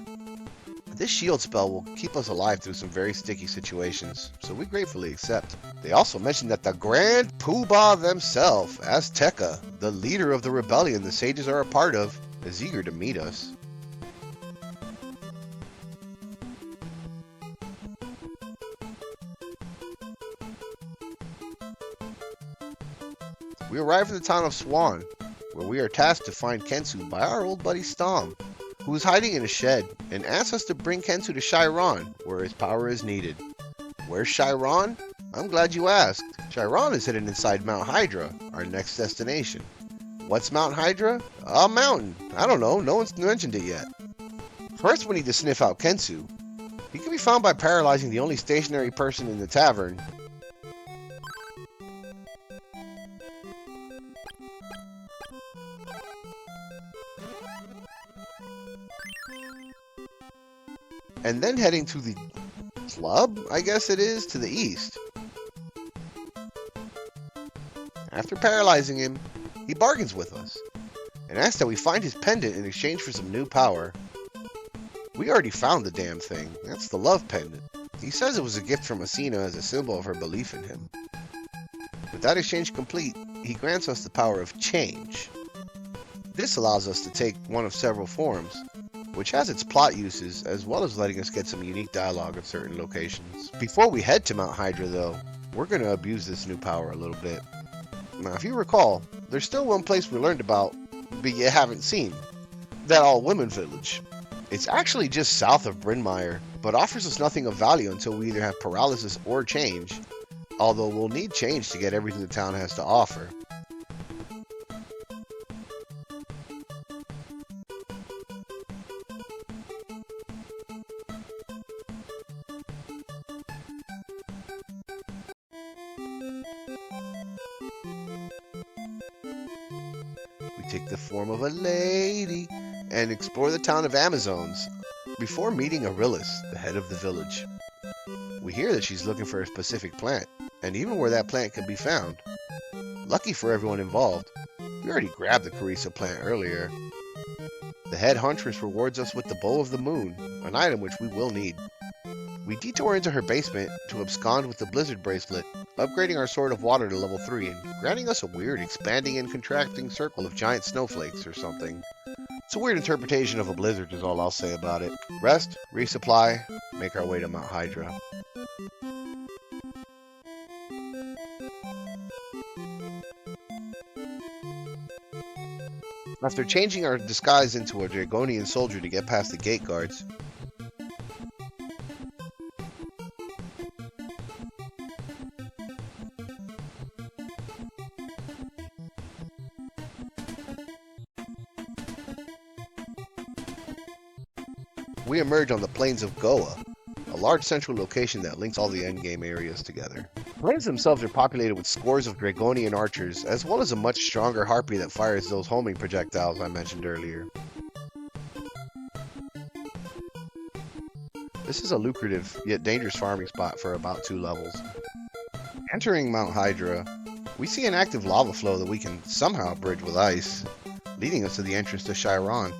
This shield spell will keep us alive through some very sticky situations, so we gratefully accept. They also mentioned that the Grand Poobah themselves, Azteca, the leader of the rebellion the sages are a part of, is eager to meet us. We arrive in the town of Swan, where we are tasked to find Kensu by our old buddy Stom, who is hiding in a shed, and asks us to bring Kensu to Chiron, where his power is needed. Where's Chiron? I'm glad you asked. Chiron is hidden inside Mount Hydra, our next destination. What's Mount Hydra? A mountain. I don't know, no one's mentioned it yet. First we need to sniff out Kensu. He can be found by paralyzing the only stationary person in the tavern, and then heading to the club, I guess it is, to the east. After paralyzing him, he bargains with us, and asks that we find his pendant in exchange for some new power. We already found the damn thing. That's the love pendant. He says it was a gift from Asina as a symbol of her belief in him. With that exchange complete, he grants us the power of change. This allows us to take one of several forms, which has its plot uses, as well as letting us get some unique dialogue at certain locations. Before we head to Mount Hydra, though, we're going to abuse this new power a little bit. Now, if you recall, there's still one place we learned about, but you haven't seen. That all-women village. It's actually just south of Bryn Mawr, but offers us nothing of value until we either have paralysis or change, although we'll need change to get everything the town has to offer. We take the form of a lady and explore the town of Amazons before meeting Arillis, the head of the village. We hear that she's looking for a specific plant, and even where that plant can be found. Lucky for everyone involved, we already grabbed the Carissa plant earlier. The head huntress rewards us with the Bow of the Moon, an item which we will need. We detour into her basement to abscond with the Blizzard Bracelet, upgrading our Sword of Water to level 3 and granting us a weird expanding and contracting circle of giant snowflakes or something. It's a weird interpretation of a blizzard is all I'll say about it. Rest, resupply, make our way to Mount Hydra. After changing our disguise into a Dragonian soldier to get past the gate guards, we emerge on the plains of Goa, a large central location that links all the endgame areas together. The plains themselves are populated with scores of Dragonian archers, as well as a much stronger harpy that fires those homing projectiles I mentioned earlier. This is a lucrative, yet dangerous farming spot for about 2 levels. Entering Mount Hydra, we see an active lava flow that we can somehow bridge with ice, leading us to the entrance to Chiron.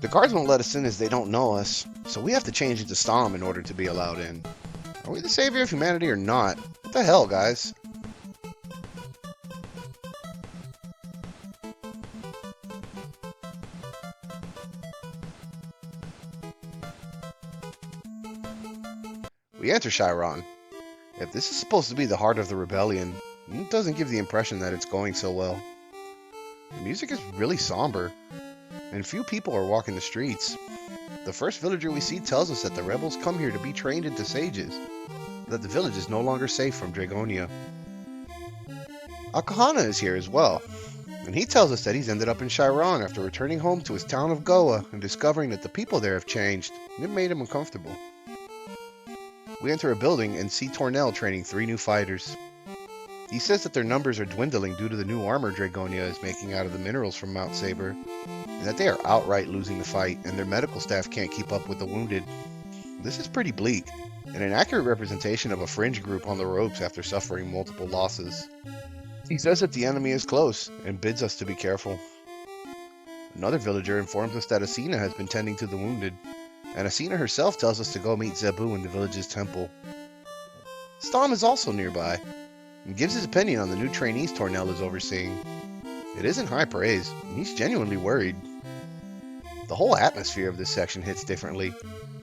The guards won't let us in as they don't know us, so we have to change into Stom in order to be allowed in. Are we the savior of humanity or not? What the hell, guys? We enter Chiron. If this is supposed to be the heart of the rebellion, it doesn't give the impression that it's going so well. The music is really somber, and few people are walking the streets. The first villager we see tells us that the rebels come here to be trained into sages, that the village is no longer safe from Dragonia. Akahana is here as well, and he tells us that he's ended up in Chiron after returning home to his town of Goa and discovering that the people there have changed, and it made him uncomfortable. We enter a building and see Tornell training 3 new fighters. He says that their numbers are dwindling due to the new armor Dragonia is making out of the minerals from Mount Saber, and that they are outright losing the fight, and their medical staff can't keep up with the wounded. This is pretty bleak, and an accurate representation of a fringe group on the ropes after suffering multiple losses. He says that the enemy is close, and bids us to be careful. Another villager informs us that Asina has been tending to the wounded, and Asina herself tells us to go meet Zebu in the village's temple. Stom is also nearby, and gives his opinion on the new trainees Tornell is overseeing. It isn't high praise, and he's genuinely worried. The whole atmosphere of this section hits differently,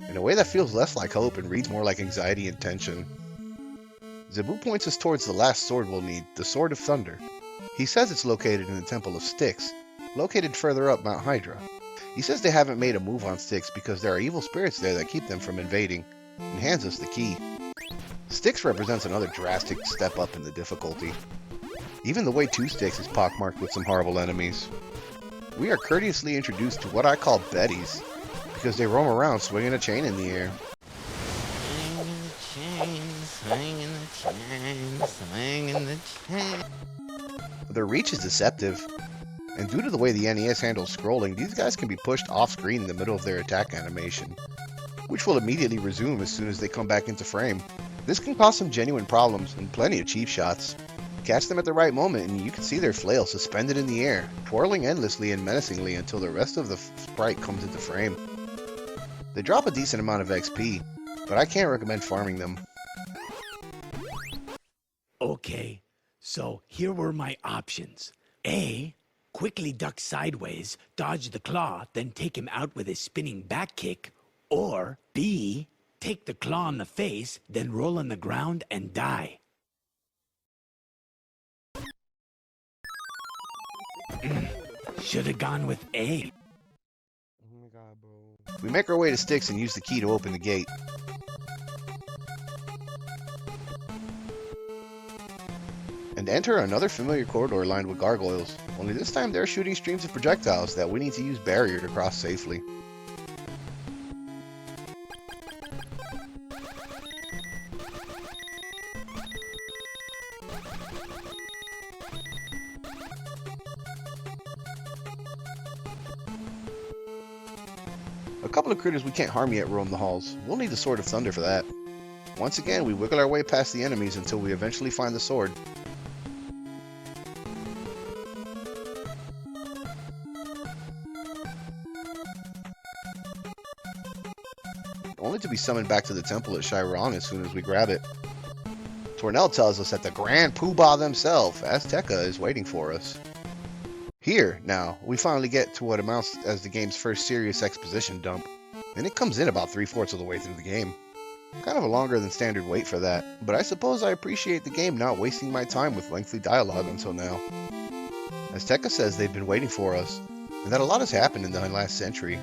in a way that feels less like hope and reads more like anxiety and tension. Zebu points us towards the last sword we'll need, the Sword of Thunder. He says it's located in the Temple of Styx, located further up Mount Hydra. He says they haven't made a move on Styx because there are evil spirits there that keep them from invading, and hands us the key. Styx represents another drastic step up in the difficulty. Even the way 2 Styx is pockmarked with some horrible enemies. We are courteously introduced to what I call Betties, because they roam around swinging a chain in the air. Their reach is deceptive, and due to the way the NES handles scrolling, these guys can be pushed off-screen in the middle of their attack animation, which will immediately resume as soon as they come back into frame. This can cause some genuine problems and plenty of cheap shots. Catch them at the right moment and you can see their flail suspended in the air, twirling endlessly and menacingly until the rest of the sprite comes into frame. They drop a decent amount of XP, but I can't recommend farming them. Okay, so here were my options. A, quickly duck sideways, dodge the claw, then take him out with a spinning back kick. Or B, take the claw in the face, then roll on the ground and die. Should have gone with A. Oh my god, bro. We make our way to Styx and use the key to open the gate. And enter another familiar corridor lined with gargoyles, only this time they're shooting streams of projectiles that we need to use barrier to cross safely. A couple of critters we can't harm yet roam the halls. We'll need the Sword of Thunder for that. Once again, we wiggle our way past the enemies until we eventually find the sword. Only to be summoned back to the temple at Chiron as soon as we grab it. Tornell tells us that the Grand Poobah themselves, Azteca, is waiting for us. Here, now, we finally get to what amounts as the game's first serious exposition dump, and it comes in about 3/4 of the way through the game. Kind of a longer than standard wait for that, but I suppose I appreciate the game not wasting my time with lengthy dialogue until now. Azteca says they've been waiting for us, and that a lot has happened in the last century.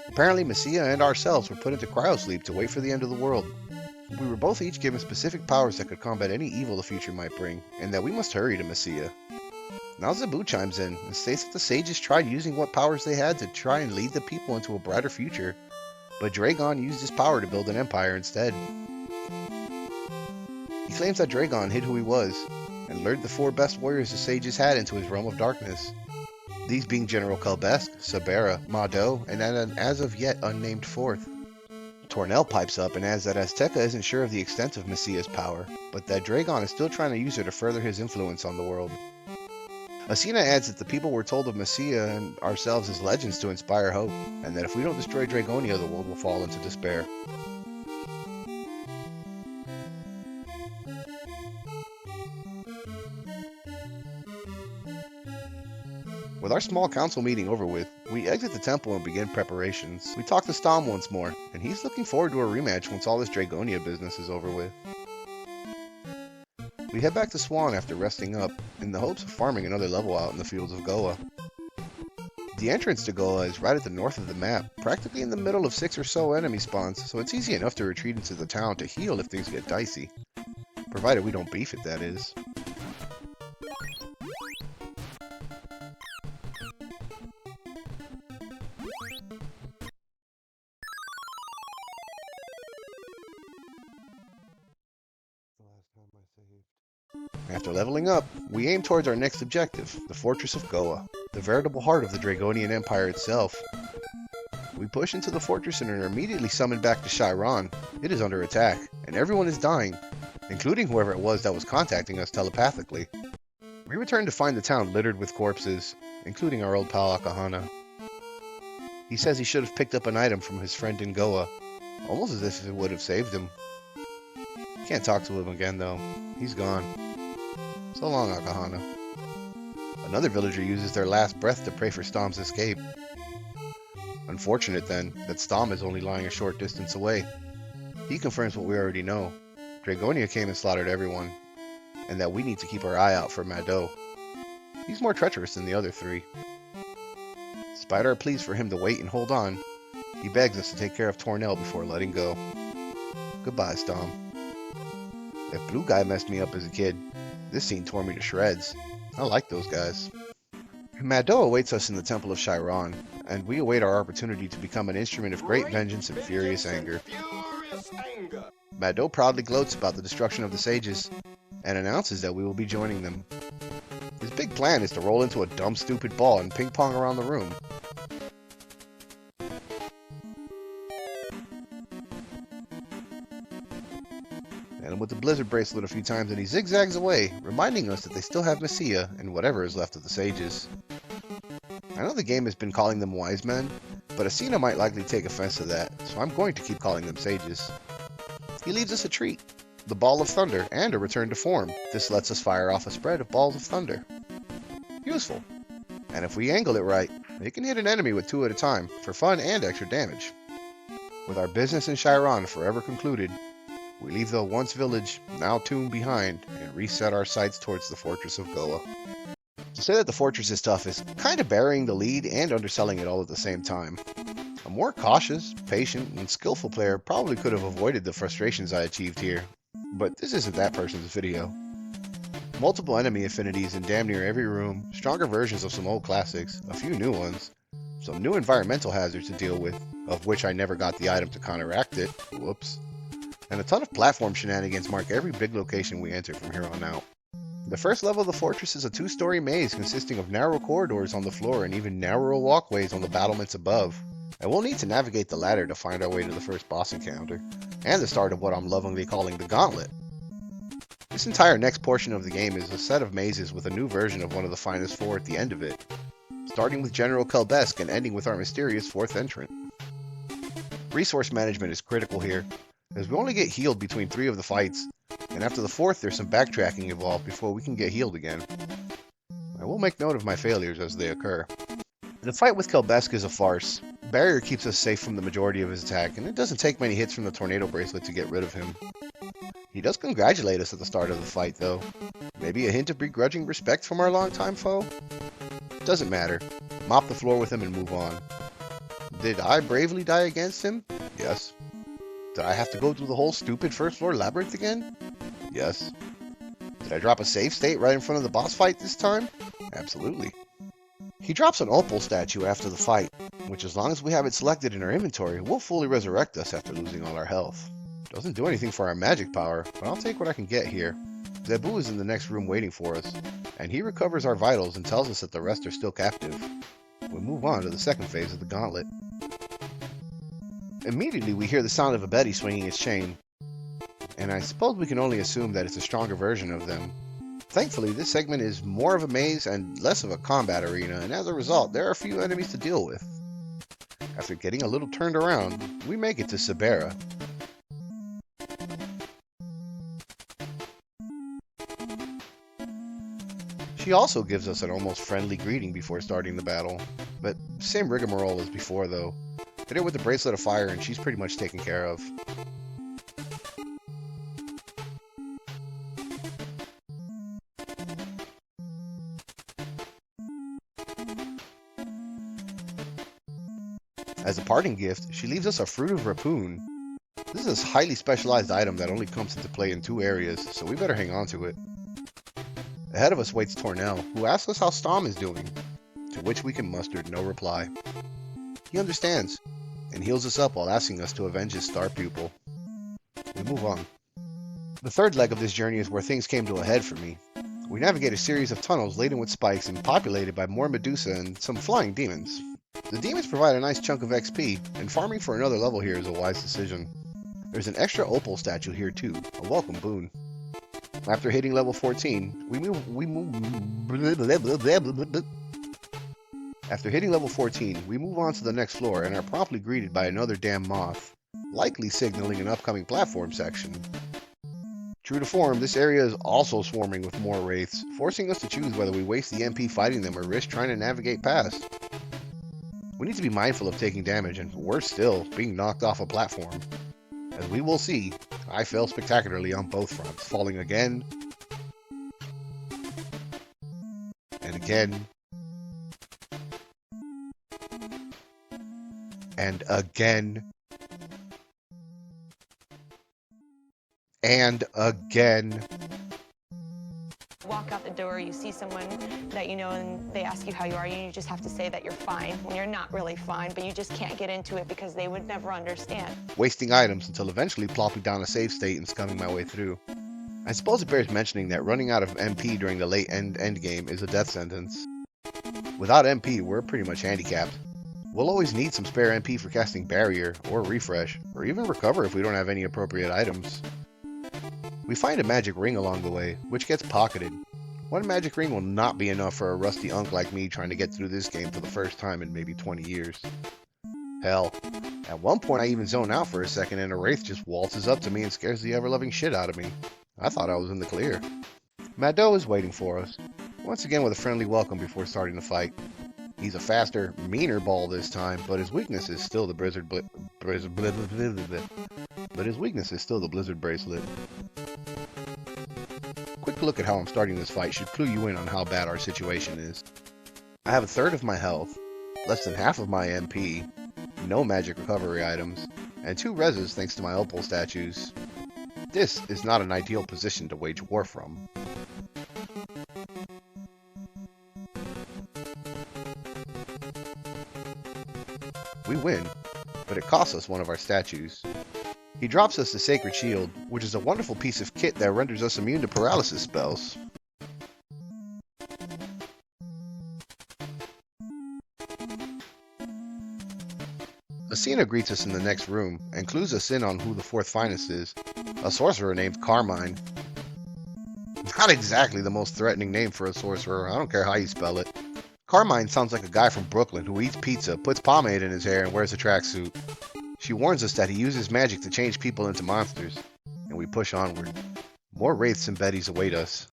Apparently Messia and ourselves were put into cryosleep to wait for the end of the world. We were both each given specific powers that could combat any evil the future might bring, and that we must hurry to Messia. Now Zabu chimes in and states that the sages tried using what powers they had to try and lead the people into a brighter future, but Dragon used his power to build an empire instead. He claims that Dragon hid who he was, and lured the 4 best warriors the sages had into his realm of darkness. These being General Kelbesk, Sabera, Mado, and an as of yet unnamed 4th. Tornell pipes up and adds that Azteca isn't sure of the extent of Messia's power, but that Dragon is still trying to use her to further his influence on the world. Asina adds that the people were told of Messia and ourselves as legends to inspire hope, and that if we don't destroy Dragonia, the world will fall into despair. With our small council meeting over with, we exit the temple and begin preparations. We talk to Stom once more, and he's looking forward to a rematch once all this Dragonia business is over with. We head back to Swan after resting up, in the hopes of farming another level out in the fields of Goa. The entrance to Goa is right at the north of the map, practically in the middle of 6 or so enemy spawns, so it's easy enough to retreat into the town to heal if things get dicey. Provided we don't beef it, that is. After leveling up, we aim towards our next objective, the Fortress of Goa, the veritable heart of the Dragonian Empire itself. We push into the fortress and are immediately summoned back to Chiron. It is under attack, and everyone is dying, including whoever it was that was contacting us telepathically. We return to find the town littered with corpses, including our old pal Akahana. He says he should have picked up an item from his friend in Goa, almost as if it would have saved him. Can't talk to him again though, he's gone. So long, Akahana. Another villager uses their last breath to pray for Stom's escape. Unfortunate then, that Stom is only lying a short distance away. He confirms what we already know. Dragonia came and slaughtered everyone, and that we need to keep our eye out for Mado. He's more treacherous than the other 3. Despite our pleas for him to wait and hold on, he begs us to take care of Tornell before letting go. Goodbye, Stom. If Blue Guy messed me up as a kid, this scene tore me to shreds. I like those guys. Mado awaits us in the Temple of Chiron, and we await our opportunity to become an instrument of great vengeance and furious anger. Mado proudly gloats about the destruction of the sages, and announces that we will be joining them. His big plan is to roll into a dumb stupid ball and ping pong around the room. And with the blizzard bracelet a few times, and he zigzags away, reminding us that they still have Messia and whatever is left of the sages. I know the game has been calling them wise men, but Asina might likely take offense to that, so I'm going to keep calling them sages. He leaves us a treat, the Ball of Thunder, and a return to form. This lets us fire off a spread of balls of thunder. You useful. And if we angle it right, it can hit an enemy with 2 at a time, for fun and extra damage. With our business in Chiron forever concluded, we leave the once village, now tomb, behind, and reset our sights towards the fortress of Goa. To say that the fortress is tough is kind of burying the lead and underselling it all at the same time. A more cautious, patient, and skillful player probably could have avoided the frustrations I achieved here, but this isn't that person's video. Multiple enemy affinities in damn near every room, stronger versions of some old classics, a few new ones, some new environmental hazards to deal with, of which I never got the item to counteract it, whoops, and a ton of platform shenanigans mark every big location we enter from here on out. The first level of the fortress is a 2-story maze consisting of narrow corridors on the floor and even narrower walkways on the battlements above, and we'll need to navigate the ladder to find our way to the first boss encounter, and the start of what I'm lovingly calling the Gauntlet. This entire next portion of the game is a set of mazes with a new version of one of the finest 4 at the end of it, starting with General Kelbesk and ending with our mysterious 4th entrant. Resource management is critical here, as we only get healed between 3 of the fights, and after the 4th there's some backtracking involved before we can get healed again. I will make note of my failures as they occur. The fight with Kelbesk is a farce. Barrier keeps us safe from the majority of his attack, and it doesn't take many hits from the tornado bracelet to get rid of him. He does congratulate us at the start of the fight though. Maybe a hint of begrudging respect from our longtime foe? Doesn't matter. Mop the floor with him and move on. Did I bravely die against him? Yes. Did I have to go through the whole stupid first floor labyrinth again? Yes. Did I drop a save state right in front of the boss fight this time? Absolutely. He drops an opal statue after the fight, which as long as we have it selected in our inventory, will fully resurrect us after losing all our health. Doesn't do anything for our magic power, but I'll take what I can get here. Zebu is in the next room waiting for us, and he recovers our vitals and tells us that the rest are still captive. We move on to the second phase of the Gauntlet. Immediately we hear the sound of a Betty swinging its chain, and I suppose we can only assume that it's a stronger version of them. Thankfully, this segment is more of a maze and less of a combat arena, and as a result, there are a few enemies to deal with. After getting a little turned around, we make it to Sabera. She also gives us an almost friendly greeting before starting the battle, but same rigmarole as before though. Hit her with the Bracelet of Fire and she's pretty much taken care of. As a parting gift, she leaves us a Fruit of Rapun. This is a highly specialized item that only comes into play in 2 areas, so we better hang on to it. Ahead of us waits Tornell, who asks us how Stom is doing, to which we can muster no reply. He understands, and heals us up while asking us to avenge his star pupil. We move on. The third leg of this journey is where things came to a head for me. We navigate a series of tunnels laden with spikes and populated by more Medusa and some flying demons. The demons provide a nice chunk of XP, and farming for another level here is a wise decision. There's an extra opal statue here too, a welcome boon. After hitting level 14, After hitting level 14, we move on to the next floor and are promptly greeted by another damn moth, likely signaling an upcoming platform section. True to form, this area is also swarming with more wraiths, forcing us to choose whether we waste the MP fighting them or risk trying to navigate past. We need to be mindful of taking damage and, worse still, being knocked off a platform. As we will see, I fail spectacularly on both fronts, falling again and again and again and again. Walk out the door, you see someone that you know and they ask you how you are, and you just have to say that you're fine when you're not really fine, but you just can't get into it because they would never understand. Wasting items until eventually plopping down a save state and scumming my way through. I suppose it bears mentioning that running out of MP during the late end game is a death sentence. Without MP, we're pretty much handicapped. We'll always need some spare MP for casting Barrier, or Refresh, or even Recover if we don't have any appropriate items. We find a magic ring along the way, which gets pocketed. One magic ring will not be enough for a rusty unk like me trying to get through this game for the first time in maybe 20 years. Hell, at one point I even zone out for a second and a wraith just waltzes up to me and scares the ever-loving shit out of me. I thought I was in the clear. Mado is waiting for us. once again with a friendly welcome before starting the fight. He's a faster, meaner ball this time, but his weakness is still the blizzard bracelet. Quick look at how I'm starting this fight should clue you in on how bad our situation is. I have a third of my health, less than half of my MP, no magic recovery items, and 2 reses thanks to my opal statues. This is not an ideal position to wage war from. We win, but it costs us one of our statues. He drops us the Sacred Shield, which is a wonderful piece of kit that renders us immune to paralysis spells. Athena greets us in the next room and clues us in on who the 4th finest is, a sorcerer named Carmine. Not exactly the most threatening name for a sorcerer, I don't care how you spell it. Carmine sounds like a guy from Brooklyn who eats pizza, puts pomade in his hair, and wears a tracksuit. She warns us that he uses magic to change people into monsters, and we push onward. More wraiths and Bettys await us.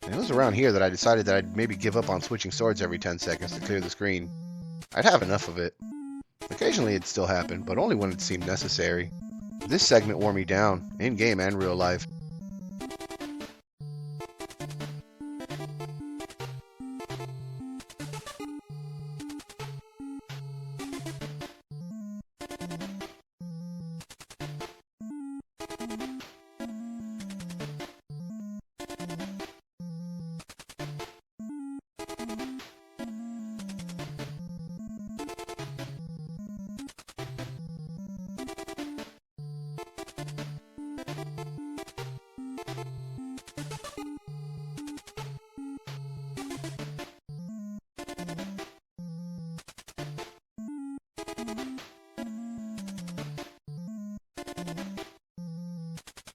And it was around here that I decided that I'd maybe give up on switching swords every 10 seconds to clear the screen. I'd have enough of it. Occasionally it'd still happen, but only when it seemed necessary. This segment wore me down, in-game and real life.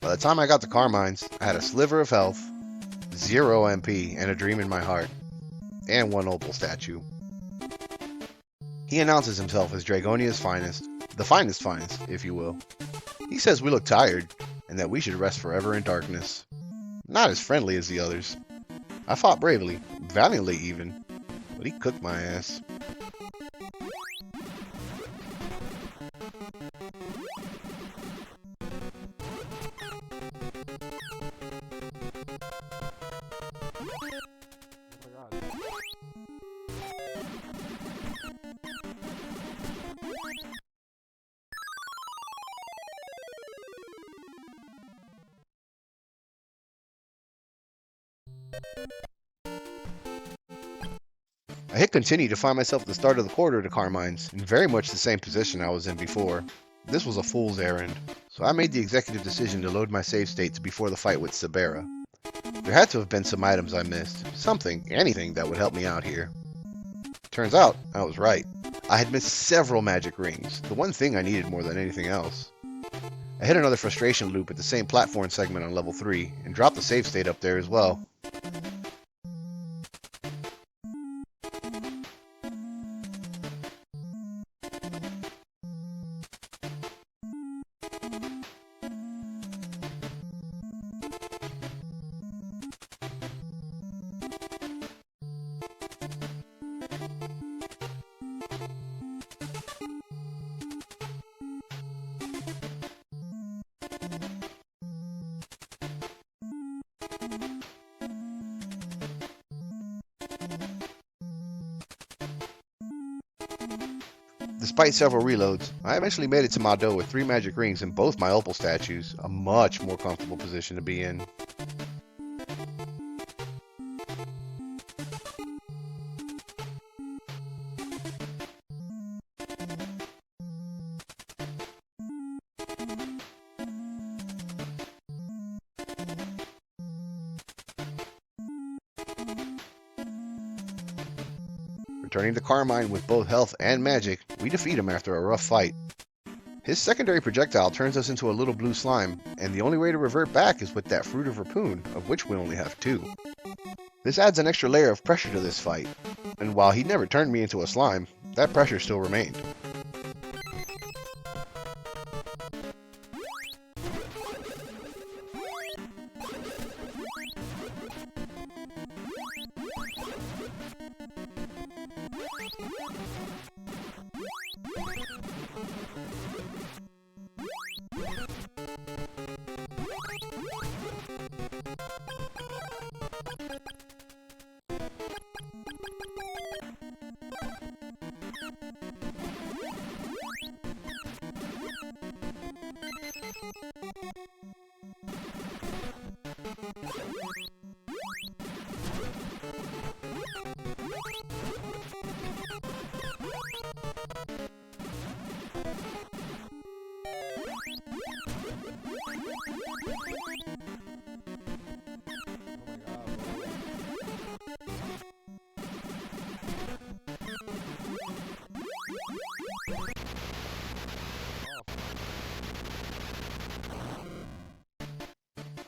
By the time I got to Carmine's, I had a sliver of health, 0 MP, and a dream in my heart, and 1 opal statue. He announces himself as Dragonia's finest, the finest, if you will. He says we look tired, and that we should rest forever in darkness. Not as friendly as the others. I fought bravely, valiantly even, but he cooked my ass. I hit continue to find myself at the start of the corridor to Carmine's, in very much the same position I was in before. This was a fool's errand, so I made the executive decision to load my save state to before the fight with Sabera. There had to have been some items I missed, something, anything that would help me out here. Turns out, I was right. I had missed several magic rings, the one thing I needed more than anything else. I hit another frustration loop at the same platform segment on level 3, and dropped the save state up there as well. Despite several reloads, I eventually made it to Mado with 3 magic rings and both my opal statues, a much more comfortable position to be in. Returning to Carmine with both health and magic, we defeat him after a rough fight. His secondary projectile turns us into a little blue slime, and the only way to revert back is with that Fruit of Rapun, of which we only have 2. This adds an extra layer of pressure to this fight, and while he never turned me into a slime, that pressure still remained.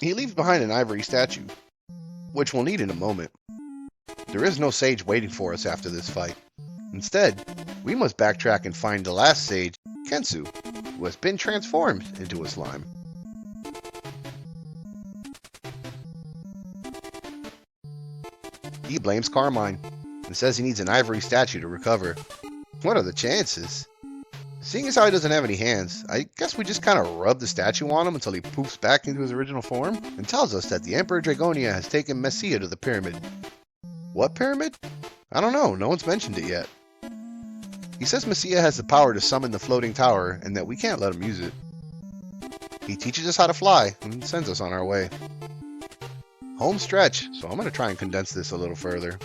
He leaves behind an ivory statue, which we'll need in a moment. There is no sage waiting for us after this fight. Instead, we must backtrack and find the last sage, Kensu, who has been transformed into a slime. He blames Carmine and says he needs an ivory statue to recover. What are the chances? Seeing as how he doesn't have any hands, I guess we just kind of rub the statue on him until he poofs back into his original form and tells us that the Emperor Dragonia has taken Messia to the pyramid. What pyramid? I don't know, no one's mentioned it yet. He says Messia has the power to summon the floating tower and that we can't let him use it. He teaches us how to fly and sends us on our way. Home stretch, so I'm going to try and condense this a little further.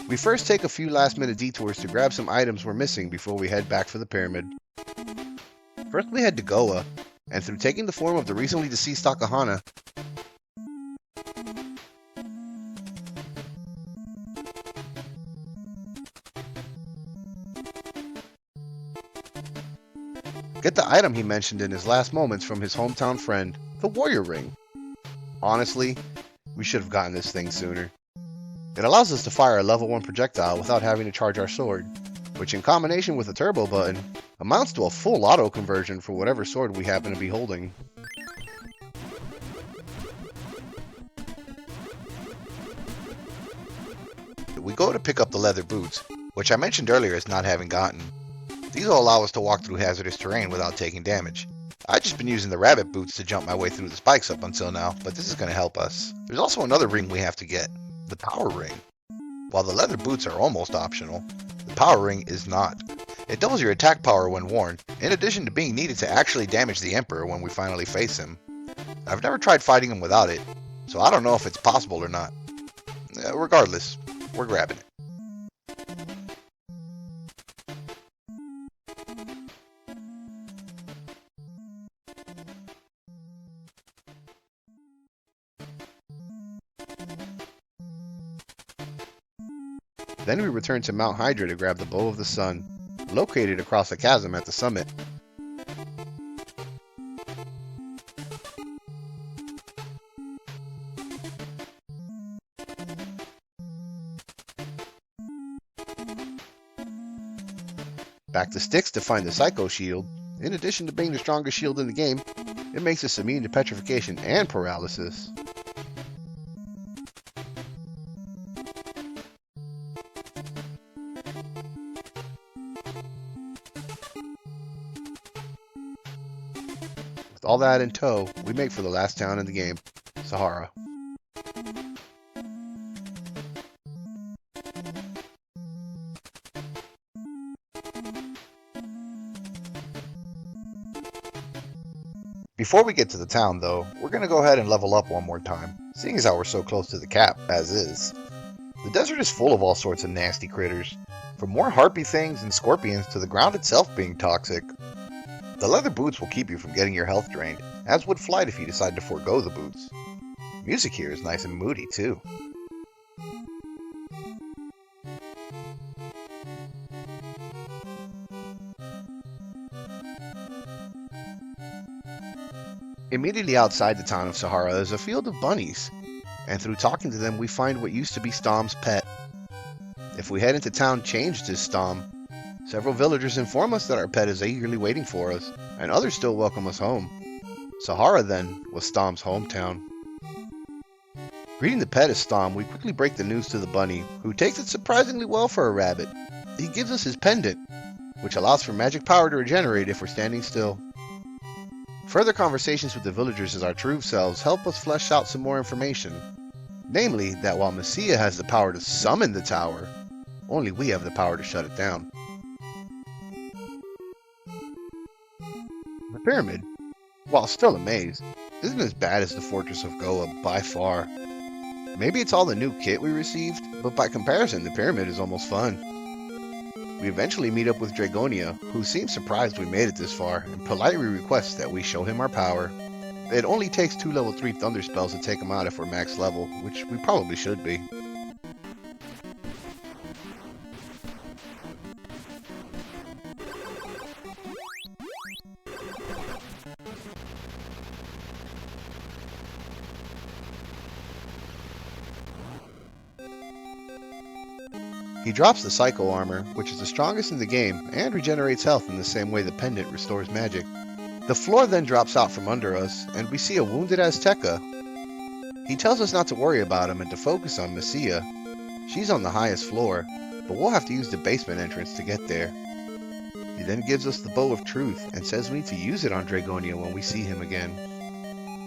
We first take a few last-minute detours to grab some items we're missing before we head back for the pyramid. First we head to Goa, and through taking the form of the recently deceased Takahana, get the item he mentioned in his last moments from his hometown friend, the Warrior Ring. Honestly, we should have gotten this thing sooner. It allows us to fire a level 1 projectile without having to charge our sword, which in combination with the turbo button, amounts to a full auto conversion for whatever sword we happen to be holding. We go to pick up the leather boots, which I mentioned earlier as not having gotten. These will allow us to walk through hazardous terrain without taking damage. I've just been using the rabbit boots to jump my way through the spikes up until now, but this is going to help us. There's also another ring we have to get, the power ring. While the leather boots are almost optional, the power ring is not. It doubles your attack power when worn, in addition to being needed to actually damage the Emperor when we finally face him. I've never tried fighting him without it, so I don't know if it's possible or not. Regardless, we're grabbing it. Then we return to Mount Hydra to grab the Bow of the Sun, located across a chasm at the summit. Back to Styx to find the Psycho Shield. In addition to being the strongest shield in the game, it makes us immune to petrification and paralysis. With all that in tow, we make for the last town in the game, Sahara. Before we get to the town, though, we're going to go ahead and level up one more time, seeing as how we're so close to the cap, as is. The desert is full of all sorts of nasty critters, from more harpy things and scorpions to the ground itself being toxic. The leather boots will keep you from getting your health drained, as would flight if you decide to forego the boots. Music here is nice and moody, too. Immediately outside the town of Sahara is a field of bunnies, and through talking to them we find what used to be Stom's pet. If we head into town changed as Stom, several villagers inform us that our pet is eagerly waiting for us, and others still welcome us home. Sahara, then, was Stom's hometown. Greeting the pet as Stom, we quickly break the news to the bunny, who takes it surprisingly well for a rabbit. He gives us his pendant, which allows for magic power to regenerate if we're standing still. Further conversations with the villagers as our true selves help us flesh out some more information. Namely, that while Messia has the power to summon the tower, only we have the power to shut it down. The pyramid, while still a maze, isn't as bad as the Fortress of Goa by far. Maybe it's all the new kit we received, but by comparison the pyramid is almost fun. We eventually meet up with Dragonia, who seems surprised we made it this far, and politely requests that we show him our power. It only takes 2 level 3 thunder spells to take him out if we're max level, which we probably should be. He drops the Psycho Armor, which is the strongest in the game, and regenerates health in the same way the pendant restores magic. The floor then drops out from under us, and we see a wounded Azteca. He tells us not to worry about him and to focus on Messia. She's on the highest floor, but we'll have to use the basement entrance to get there. He then gives us the Bow of Truth and says we need to use it on Dragonia when we see him again.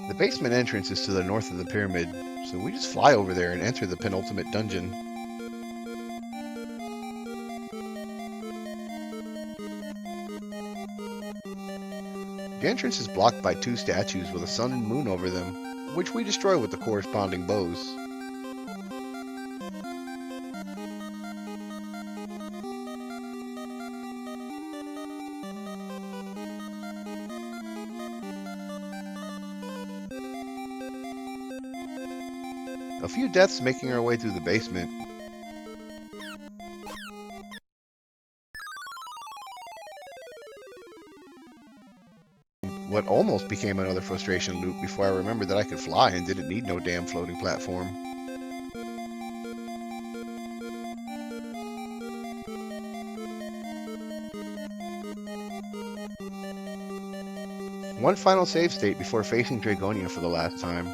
The basement entrance is to the north of the pyramid, so we just fly over there and enter the penultimate dungeon. The entrance is blocked by two statues with a sun and moon over them, which we destroy with the corresponding bows. A few deaths making our way through the basement. What almost became another frustration loop before I remembered that I could fly and didn't need no damn floating platform. One final save state before facing Dragonia for the last time.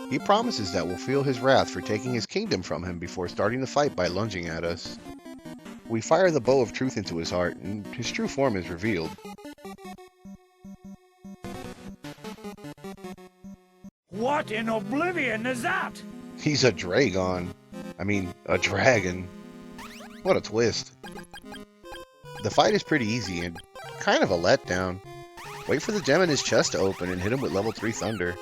He promises that we'll feel his wrath for taking his kingdom from him before starting the fight by lunging at us. We fire the Bow of Truth into his heart, and his true form is revealed. What in oblivion is that? He's a Dragon. I mean, a dragon. What a twist. The fight is pretty easy and kind of a letdown. Wait for the gem in his chest to open and hit him with level 3 thunder.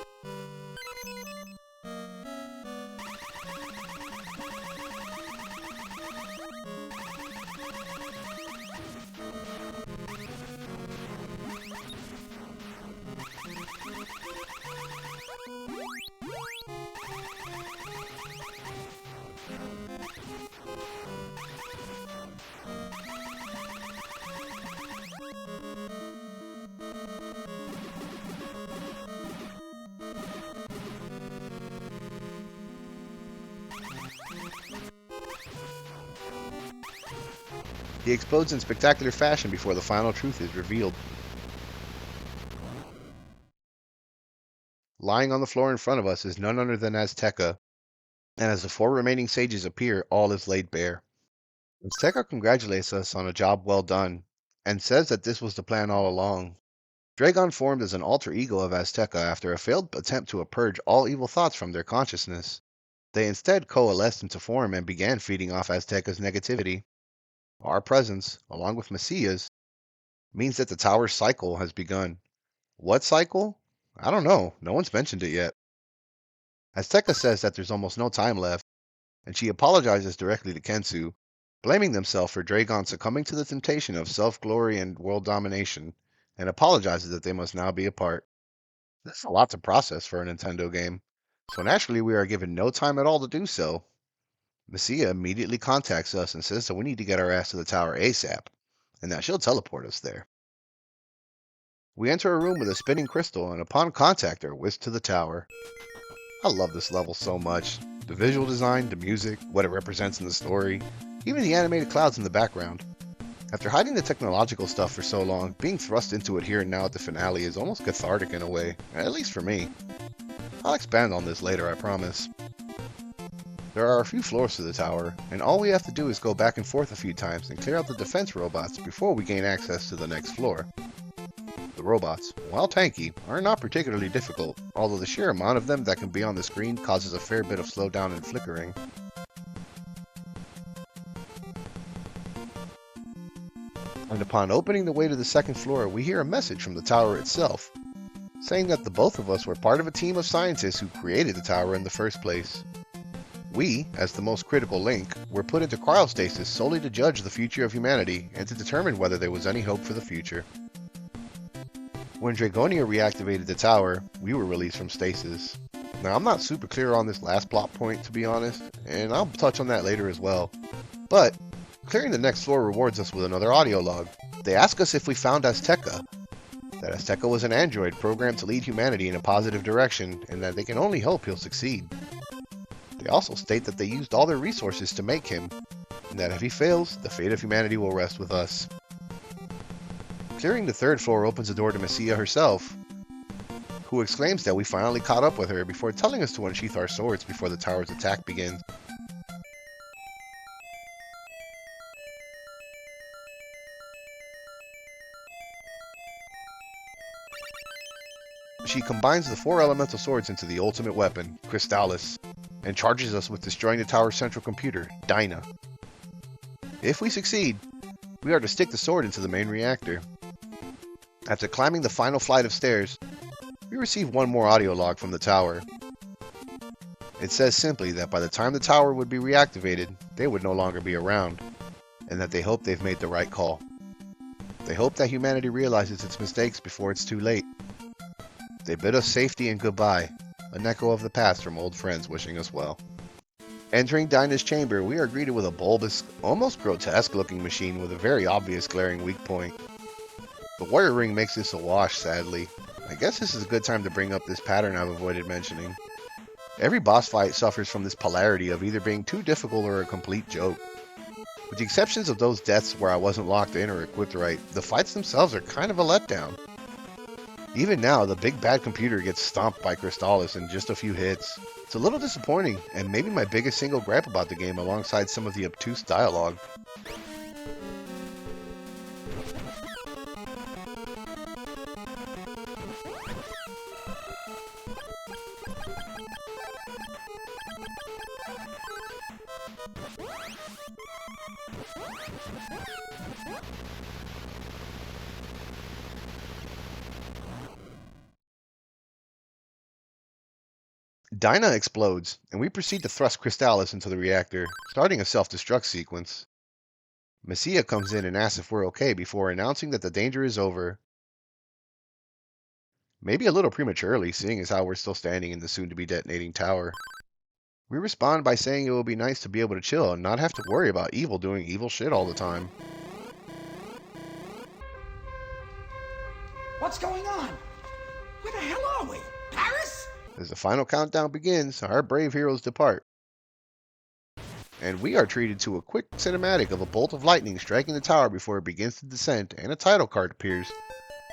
He explodes in spectacular fashion before the final truth is revealed. Lying on the floor in front of us is none other than Azteca, and as the 4 remaining sages appear, all is laid bare. Azteca congratulates us on a job well done, and says that this was the plan all along. Dragon formed as an alter ego of Azteca after a failed attempt to purge all evil thoughts from their consciousness. They instead coalesced into form and began feeding off Azteca's negativity. Our presence, along with Messia's, means that the tower's cycle has begun. What cycle? I don't know. No one's mentioned it yet. Azteca says that there's almost no time left, and she apologizes directly to Kensu, blaming themselves for Dragon succumbing to the temptation of self-glory and world domination, and apologizes that they must now be apart. That's a lot to process for a Nintendo game, so naturally we are given no time at all to do so. Messia immediately contacts us and says that we need to get our ass to the tower ASAP, and that she'll teleport us there. We enter a room with a spinning crystal, and upon contact are whisked to the tower. I love this level so much. The visual design, the music, what it represents in the story, even the animated clouds in the background. After hiding the technological stuff for so long, being thrust into it here and now at the finale is almost cathartic in a way, at least for me. I'll expand on this later, I promise. There are a few floors to the tower, and all we have to do is go back and forth a few times and clear out the defense robots before we gain access to the next floor. The robots, while tanky, are not particularly difficult, although the sheer amount of them that can be on the screen causes a fair bit of slowdown and flickering. And upon opening the way to the second floor, we hear a message from the tower itself, saying that the both of us were part of a team of scientists who created the tower in the first place. We, as the most critical link, were put into cryostasis solely to judge the future of humanity and to determine whether there was any hope for the future. When Dragonia reactivated the tower, we were released from stasis. Now, I'm not super clear on this last plot point, to be honest, and I'll touch on that later as well. But clearing the next floor rewards us with another audio log. They ask us if we found Azteca, that Azteca was an android programmed to lead humanity in a positive direction, and that they can only hope he'll succeed. They also state that they used all their resources to make him, and that if he fails, the fate of humanity will rest with us. Clearing the third floor opens the door to Messia herself, who exclaims that we finally caught up with her before telling us to unsheath our swords before the tower's attack begins. She combines the 4 elemental swords into the ultimate weapon, Crystalis, and charges us with destroying the tower's central computer, Dyna. If we succeed, we are to stick the sword into the main reactor. After climbing the final flight of stairs, we receive one more audio log from the tower. It says simply that by the time the tower would be reactivated, they would no longer be around, and that they hope they've made the right call. They hope that humanity realizes its mistakes before it's too late. They bid us safety and goodbye, an echo of the past from old friends wishing us well. Entering Dyna's chamber, we are greeted with a bulbous, almost grotesque-looking machine with a very obvious glaring weak point. The warrior ring makes this a wash, sadly. I guess this is a good time to bring up this pattern I've avoided mentioning. Every boss fight suffers from this polarity of either being too difficult or a complete joke. With the exceptions of those deaths where I wasn't locked in or equipped right, the fights themselves are kind of a letdown. Even now, the big bad computer gets stomped by Crystalis in just a few hits. It's a little disappointing, and maybe my biggest single gripe about the game alongside some of the obtuse dialogue. Dyna explodes, and we proceed to thrust Crystalis into the reactor, starting a self-destruct sequence. Messia comes in and asks if we're okay before announcing that the danger is over. Maybe a little prematurely, seeing as how we're still standing in the soon-to-be detonating tower. We respond by saying it will be nice to be able to chill and not have to worry about evil doing evil shit all the time. What's going on? Where the hell are we? Paris? As the final countdown begins, our brave heroes depart. And we are treated to a quick cinematic of a bolt of lightning striking the tower before it begins to descend, and a title card appears,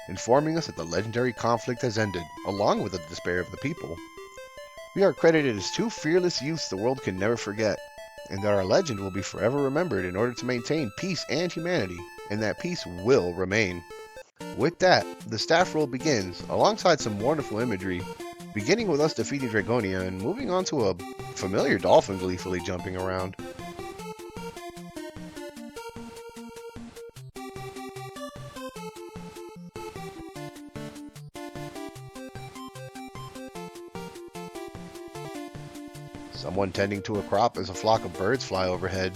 informing us that the legendary conflict has ended, along with the despair of the people. We are credited as 2 fearless youths the world can never forget, and that our legend will be forever remembered in order to maintain peace and humanity, and that peace will remain. With that, the staff roll begins, alongside some wonderful imagery, beginning with us defeating Dragonia and moving on to a familiar dolphin gleefully jumping around. Someone tending to a crop as a flock of birds fly overhead.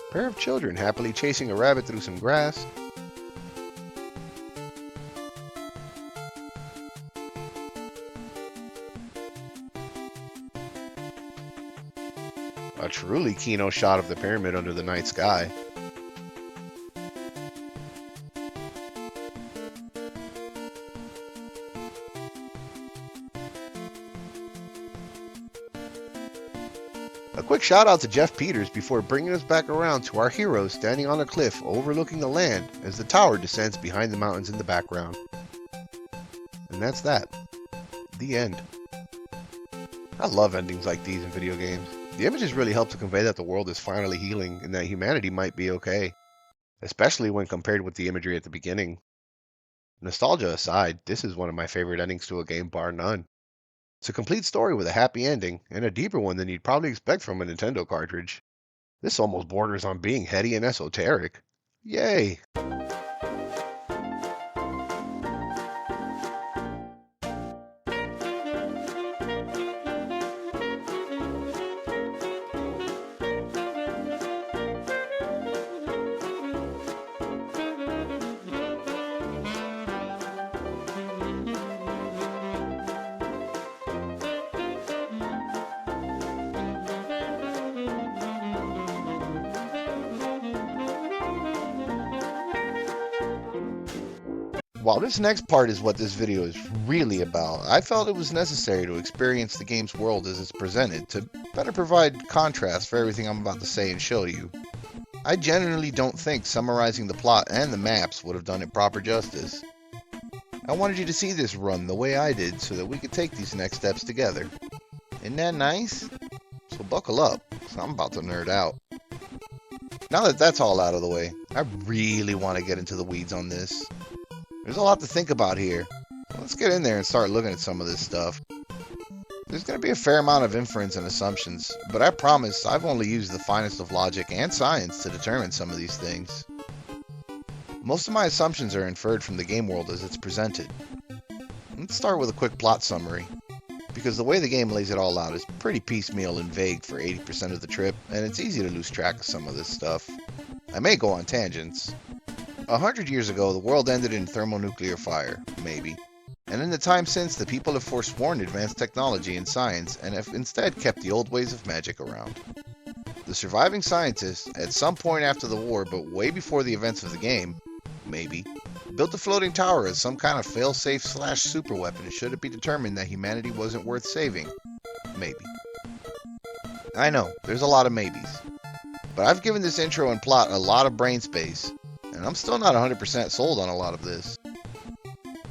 A pair of children happily chasing a rabbit through some grass. A truly Kino shot of the pyramid under the night sky. A quick shout out to Jeff Peters before bringing us back around to our heroes standing on a cliff overlooking the land as the tower descends behind the mountains in the background. And that's that. The end. I love endings like these in video games. The images really help to convey that the world is finally healing and that humanity might be okay, especially when compared with the imagery at the beginning. Nostalgia aside, this is one of my favorite endings to a game, bar none. It's a complete story with a happy ending, and a deeper one than you'd probably expect from a Nintendo cartridge. This almost borders on being heady and esoteric. Yay! While this next part is what this video is really about, I felt it was necessary to experience the game's world as it's presented to better provide contrast for everything I'm about to say and show you. I genuinely don't think summarizing the plot and the maps would have done it proper justice. I wanted you to see this run the way I did so that we could take these next steps together. Isn't that nice? So buckle up, because I'm about to nerd out. Now that that's all out of the way, I really want to get into the weeds on this. There's a lot to think about here. Let's get in there and start looking at some of this stuff. There's going to be a fair amount of inference and assumptions, but I promise I've only used the finest of logic and science to determine some of these things. Most of my assumptions are inferred from the game world as it's presented. Let's start with a quick plot summary, because the way the game lays it all out is pretty piecemeal and vague for 80% of the trip, and it's easy to lose track of some of this stuff. I may go on tangents. 100 years ago, the world ended in thermonuclear fire, maybe. And in the time since, the people have forsworn advanced technology and science and have instead kept the old ways of magic around. The surviving scientists, at some point after the war but way before the events of the game, maybe, built a floating tower as some kind of fail-safe / superweapon should it be determined that humanity wasn't worth saving. Maybe. I know, there's a lot of maybes. But I've given this intro and plot a lot of brain space, and I'm still not 100% sold on a lot of this.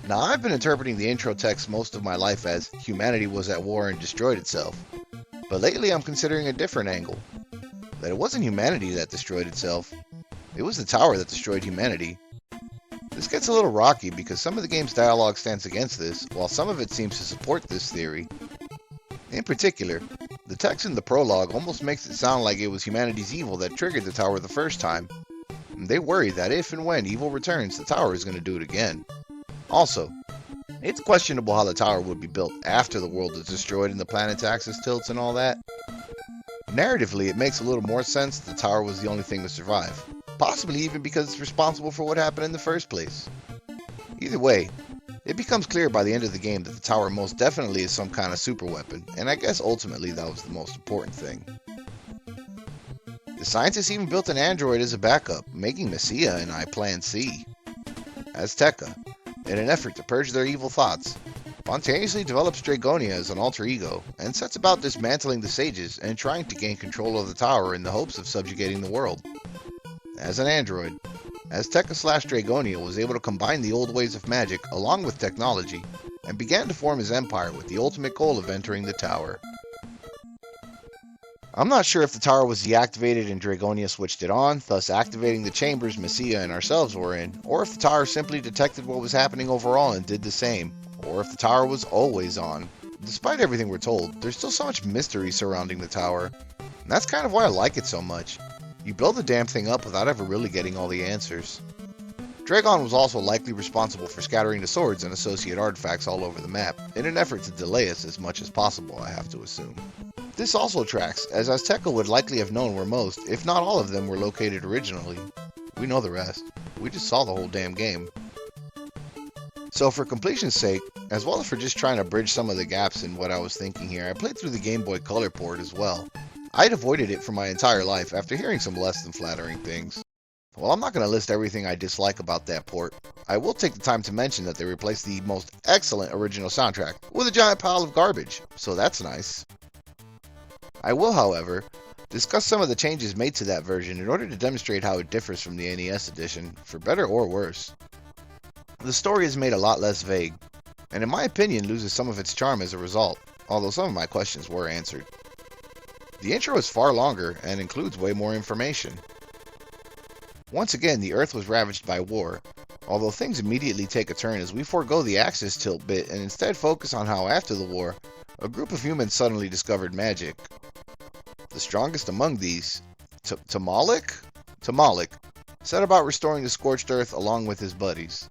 Now, I've been interpreting the intro text most of my life as humanity was at war and destroyed itself, but lately I'm considering a different angle. That it wasn't humanity that destroyed itself, it was the tower that destroyed humanity. This gets a little rocky because some of the game's dialogue stands against this, while some of it seems to support this theory. In particular, the text in the prologue almost makes it sound like it was humanity's evil that triggered the tower the first time. They worry that if and when evil returns, the tower is going to do it again. Also, it's questionable how the tower would be built after the world is destroyed and the planet's axis tilts and all that. Narratively, it makes a little more sense that the tower was the only thing to survive, possibly even because it's responsible for what happened in the first place. Either way, it becomes clear by the end of the game that the tower most definitely is some kind of super weapon, and I guess ultimately that was the most important thing. The scientists even built an android as a backup, making Messiah and I Plan C. Azteca, in an effort to purge their evil thoughts, spontaneously develops Dragonia as an alter ego, and sets about dismantling the sages and trying to gain control of the tower in the hopes of subjugating the world. As an android, Azteca / Dragonia was able to combine the old ways of magic along with technology, and began to form his empire with the ultimate goal of entering the tower. I'm not sure if the tower was deactivated and Dragonia switched it on, thus activating the chambers Messiah and ourselves were in, or if the tower simply detected what was happening overall and did the same, or if the tower was always on. Despite everything we're told, there's still so much mystery surrounding the tower, and that's kind of why I like it so much. You build the damn thing up without ever really getting all the answers. Dragon was also likely responsible for scattering the swords and associate artifacts all over the map, in an effort to delay us as much as possible, I have to assume. This also tracks, as Azteca would likely have known where most, if not all of them, were located originally. We know the rest. We just saw the whole damn game. So for completion's sake, as well as for just trying to bridge some of the gaps in what I was thinking here, I played through the Game Boy Color port as well. I'd avoided it for my entire life after hearing some less than flattering things. While I'm not going to list everything I dislike about that port, I will take the time to mention that they replaced the most excellent original soundtrack with a giant pile of garbage, so that's nice. I will, however, discuss some of the changes made to that version in order to demonstrate how it differs from the NES edition, for better or worse. The story is made a lot less vague, and in my opinion loses some of its charm as a result, although some of my questions were answered. The intro is far longer and includes way more information. Once again, the Earth was ravaged by war, although things immediately take a turn as we forego the axis tilt bit and instead focus on how after the war, a group of humans suddenly discovered magic. The strongest among these, Tamalik, set about restoring the scorched earth along with his buddies.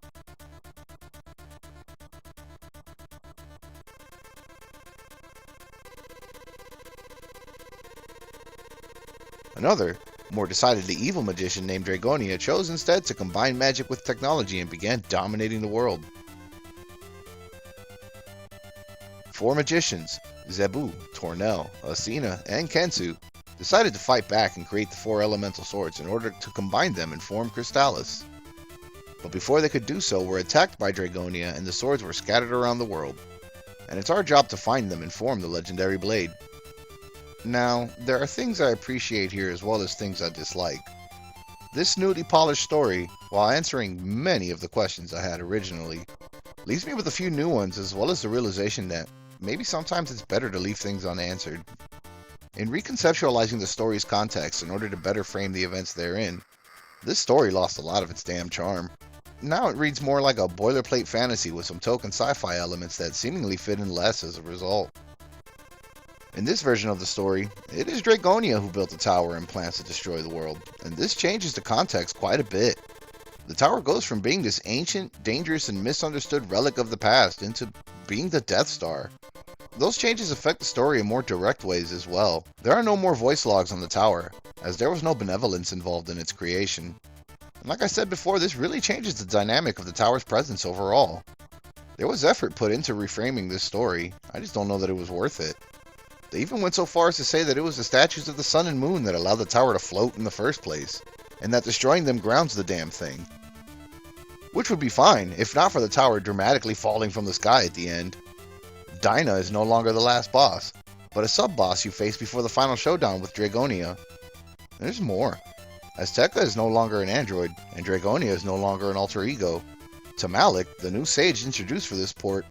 Another, more decidedly evil magician named Dragonia chose instead to combine magic with technology and began dominating the world. 4 magicians, Zebu, Tornell, Asina, and Kensu, decided to fight back and create the 4 elemental swords in order to combine them and form Crystalis. but before they could do so were attacked by Dragonia and the swords were scattered around the world. And it's our job to find them and form the legendary blade. Now, there are things I appreciate here as well as things I dislike. This newly polished story, while answering many of the questions I had originally, leaves me with a few new ones as well as the realization that maybe sometimes it's better to leave things unanswered. In reconceptualizing the story's context in order to better frame the events therein, this story lost a lot of its damn charm. Now it reads more like a boilerplate fantasy with some token sci-fi elements that seemingly fit in less as a result. In this version of the story, it is Dragonia who built the tower and plans to destroy the world, and this changes the context quite a bit. The tower goes from being this ancient, dangerous, and misunderstood relic of the past into being the Death Star. Those changes affect the story in more direct ways as well. There are no more voice logs on the tower, as there was no benevolence involved in its creation. And like I said before, this really changes the dynamic of the tower's presence overall. There was effort put into reframing this story, I just don't know that it was worth it. They even went so far as to say that it was the statues of the sun and moon that allowed the tower to float in the first place, and that destroying them grounds the damn thing. Which would be fine, if not for the tower dramatically falling from the sky at the end. Dinah is no longer the last boss, but a sub-boss you face before the final showdown with Dragonia. There's more. Azteca is no longer an android, and Dragonia is no longer an alter ego. Tamalik, the new sage introduced for this port,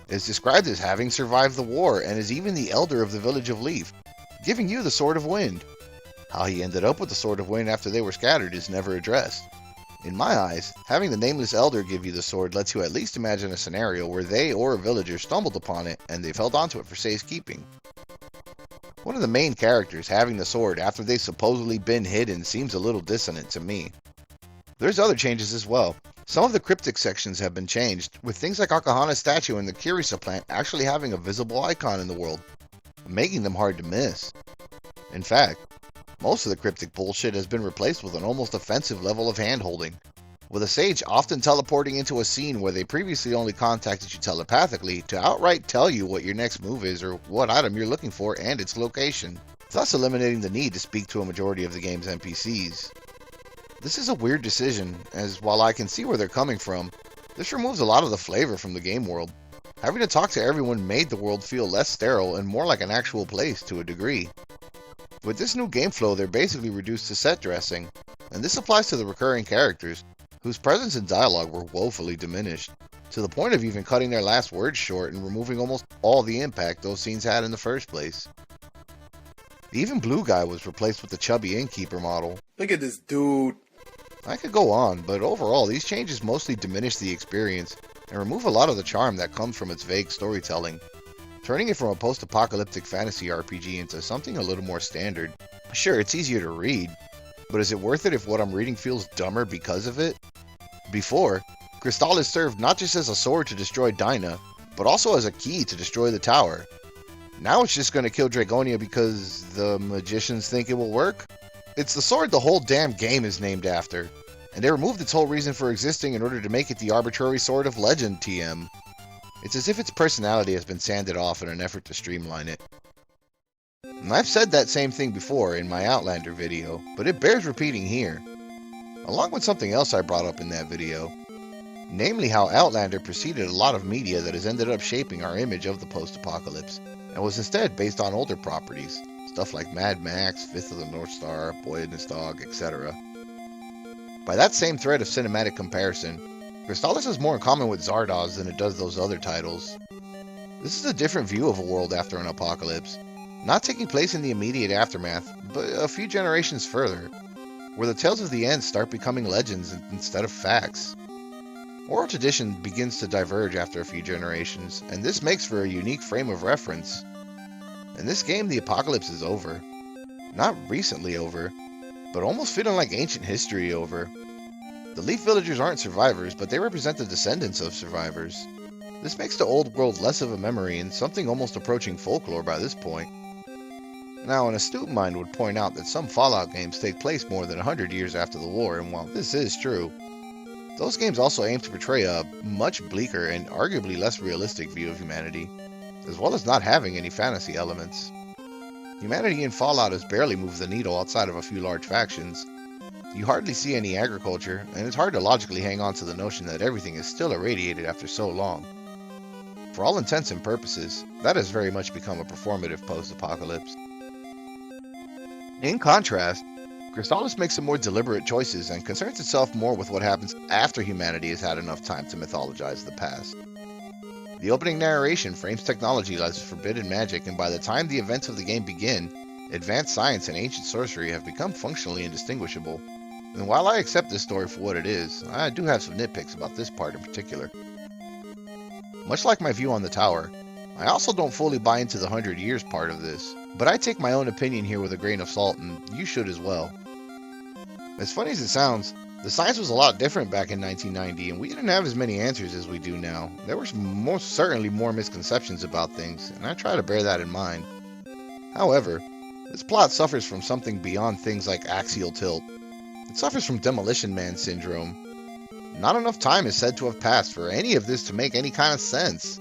is described as having survived the war and is even the elder of the village of Leaf, giving you the Sword of Wind. How he ended up with the Sword of Wind after they were scattered is never addressed. In my eyes, having the nameless elder give you the sword lets you at least imagine a scenario where they or a villager stumbled upon it and they've held onto it for safekeeping. One of the main characters having the sword after they've supposedly been hidden seems a little dissonant to me. There's other changes as well. Some of the cryptic sections have been changed, with things like Akahana's statue and the Kirisa plant actually having a visible icon in the world, making them hard to miss. In fact, most of the cryptic bullshit has been replaced with an almost offensive level of hand-holding, with a sage often teleporting into a scene where they previously only contacted you telepathically to outright tell you what your next move is or what item you're looking for and its location, thus eliminating the need to speak to a majority of the game's NPCs. This is a weird decision, as while I can see where they're coming from, this removes a lot of the flavor from the game world. Having to talk to everyone made the world feel less sterile and more like an actual place to a degree. With this new game flow, they're basically reduced to set dressing, and this applies to the recurring characters, whose presence and dialogue were woefully diminished, to the point of even cutting their last words short and removing almost all the impact those scenes had in the first place. Even Blue Guy was replaced with the chubby innkeeper model. Look at this dude. I could go on, but overall these changes mostly diminish the experience and remove a lot of the charm that comes from its vague storytelling, turning it from a post-apocalyptic fantasy RPG into something a little more standard. Sure, it's easier to read, but is it worth it if what I'm reading feels dumber because of it? Before, Crystalis served not just as a sword to destroy Dinah, but also as a key to destroy the tower. Now it's just going to kill Dragonia because the magicians think it will work? It's the sword the whole damn game is named after, and they removed its whole reason for existing in order to make it the arbitrary sword of legend TM. It's as if its personality has been sanded off in an effort to streamline it. And I've said that same thing before in my Outlander video, but it bears repeating here, along with something else I brought up in that video, namely how Outlander preceded a lot of media that has ended up shaping our image of the post-apocalypse, and was instead based on older properties, stuff like Mad Max, Fifth of the North Star, Boy and His Dog, etc. By that same thread of cinematic comparison, Crystalis has more in common with Zardoz than it does those other titles. This is a different view of a world after an apocalypse, not taking place in the immediate aftermath, but a few generations further, where the tales of the end start becoming legends instead of facts. Oral tradition begins to diverge after a few generations, and this makes for a unique frame of reference. In this game, the apocalypse is over. Not recently over, but almost feeling like ancient history over. The Leaf villagers aren't survivors, but they represent the descendants of survivors. This makes the old world less of a memory and something almost approaching folklore by this point. Now, an astute mind would point out that some Fallout games take place more than 100 years after the war, and while this is true, those games also aim to portray a much bleaker and arguably less realistic view of humanity, as well as not having any fantasy elements. Humanity in Fallout has barely moved the needle outside of a few large factions, You hardly see any agriculture, and it's hard to logically hang on to the notion that everything is still irradiated after so long. For all intents and purposes, that has very much become a performative post-apocalypse. In contrast, Crystalis makes some more deliberate choices and concerns itself more with what happens after humanity has had enough time to mythologize the past. The opening narration frames technology as forbidden magic, and by the time the events of the game begin, advanced science and ancient sorcery have become functionally indistinguishable. And while I accept this story for what it is, I do have some nitpicks about this part in particular. Much like my view on the tower, I also don't fully buy into the 100 years part of this, but I take my own opinion here with a grain of salt, and you should as well. As funny as it sounds, the science was a lot different back in 1990, and we didn't have as many answers as we do now. There were most certainly more misconceptions about things, and I try to bear that in mind. However, this plot suffers from something beyond things like axial tilt. It suffers from Demolition Man syndrome. Not enough time is said to have passed for any of this to make any kind of sense.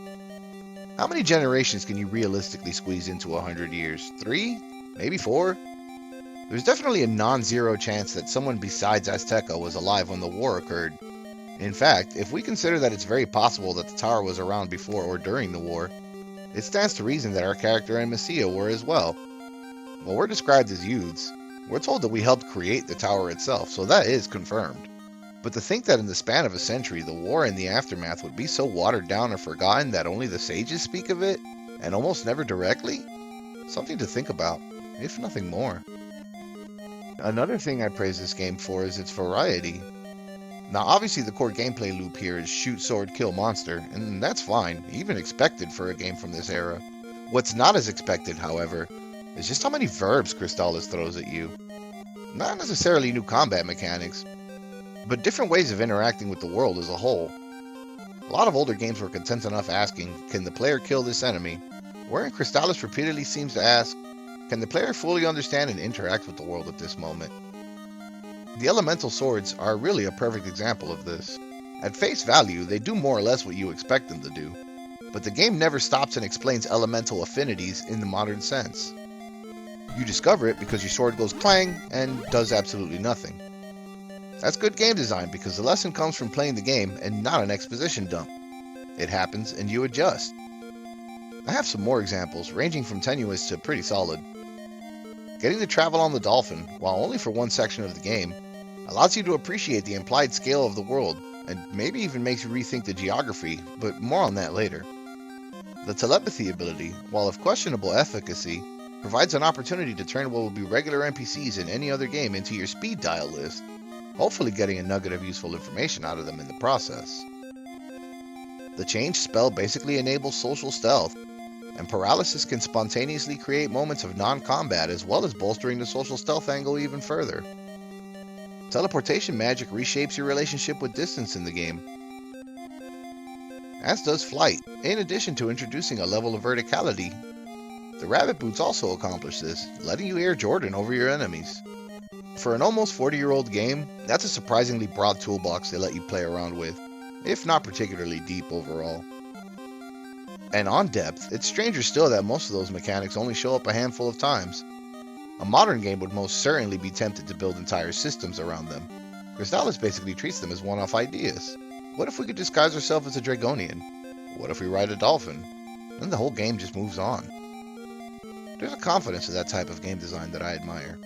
How many generations can you realistically squeeze into 100 years? 3? Maybe 4? There's definitely a non-zero chance that someone besides Azteca was alive when the war occurred. In fact, if we consider that it's very possible that the tower was around before or during the war, it stands to reason that our character and Messiah were as well. While we're described as youths, we're told that we helped create the tower itself, so that is confirmed. But to think that in the span of a century, the war and the aftermath would be so watered down or forgotten that only the sages speak of it, and almost never directly? Something to think about, if nothing more. Another thing I praise this game for is its variety. Now obviously the core gameplay loop here is shoot, sword, kill, monster, and that's fine, even expected for a game from this era. What's not as expected, however, is just how many verbs Crystalis throws at you. Not necessarily new combat mechanics, but different ways of interacting with the world as a whole. A lot of older games were content enough asking, can the player kill this enemy? Wherein Crystalis repeatedly seems to ask, can the player fully understand and interact with the world at this moment? The elemental swords are really a perfect example of this. At face value, they do more or less what you expect them to do, but the game never stops and explains elemental affinities in the modern sense. You discover it because your sword goes clang and does absolutely nothing. That's good game design because the lesson comes from playing the game and not an exposition dump. It happens and you adjust. I have some more examples, ranging from tenuous to pretty solid. Getting to travel on the Dolphin, while only for one section of the game, allows you to appreciate the implied scale of the world, and maybe even makes you rethink the geography, but more on that later. The telepathy ability, while of questionable efficacy, provides an opportunity to turn what would be regular NPCs in any other game into your speed dial list, hopefully getting a nugget of useful information out of them in the process. The change spell basically enables social stealth, and paralysis can spontaneously create moments of non-combat as well as bolstering the social stealth angle even further. Teleportation magic reshapes your relationship with distance in the game, as does flight, in addition to introducing a level of verticality. The rabbit boots also accomplish this, letting you Air Jordan over your enemies. For an almost 40-year-old game, that's a surprisingly broad toolbox they let you play around with, if not particularly deep overall. And on depth, it's stranger still that most of those mechanics only show up a handful of times. A modern game would most certainly be tempted to build entire systems around them. Crystalis basically treats them as one-off ideas. What if we could disguise ourselves as a Dragonian? What if we ride a dolphin? Then the whole game just moves on. There's a confidence to that type of game design that I admire.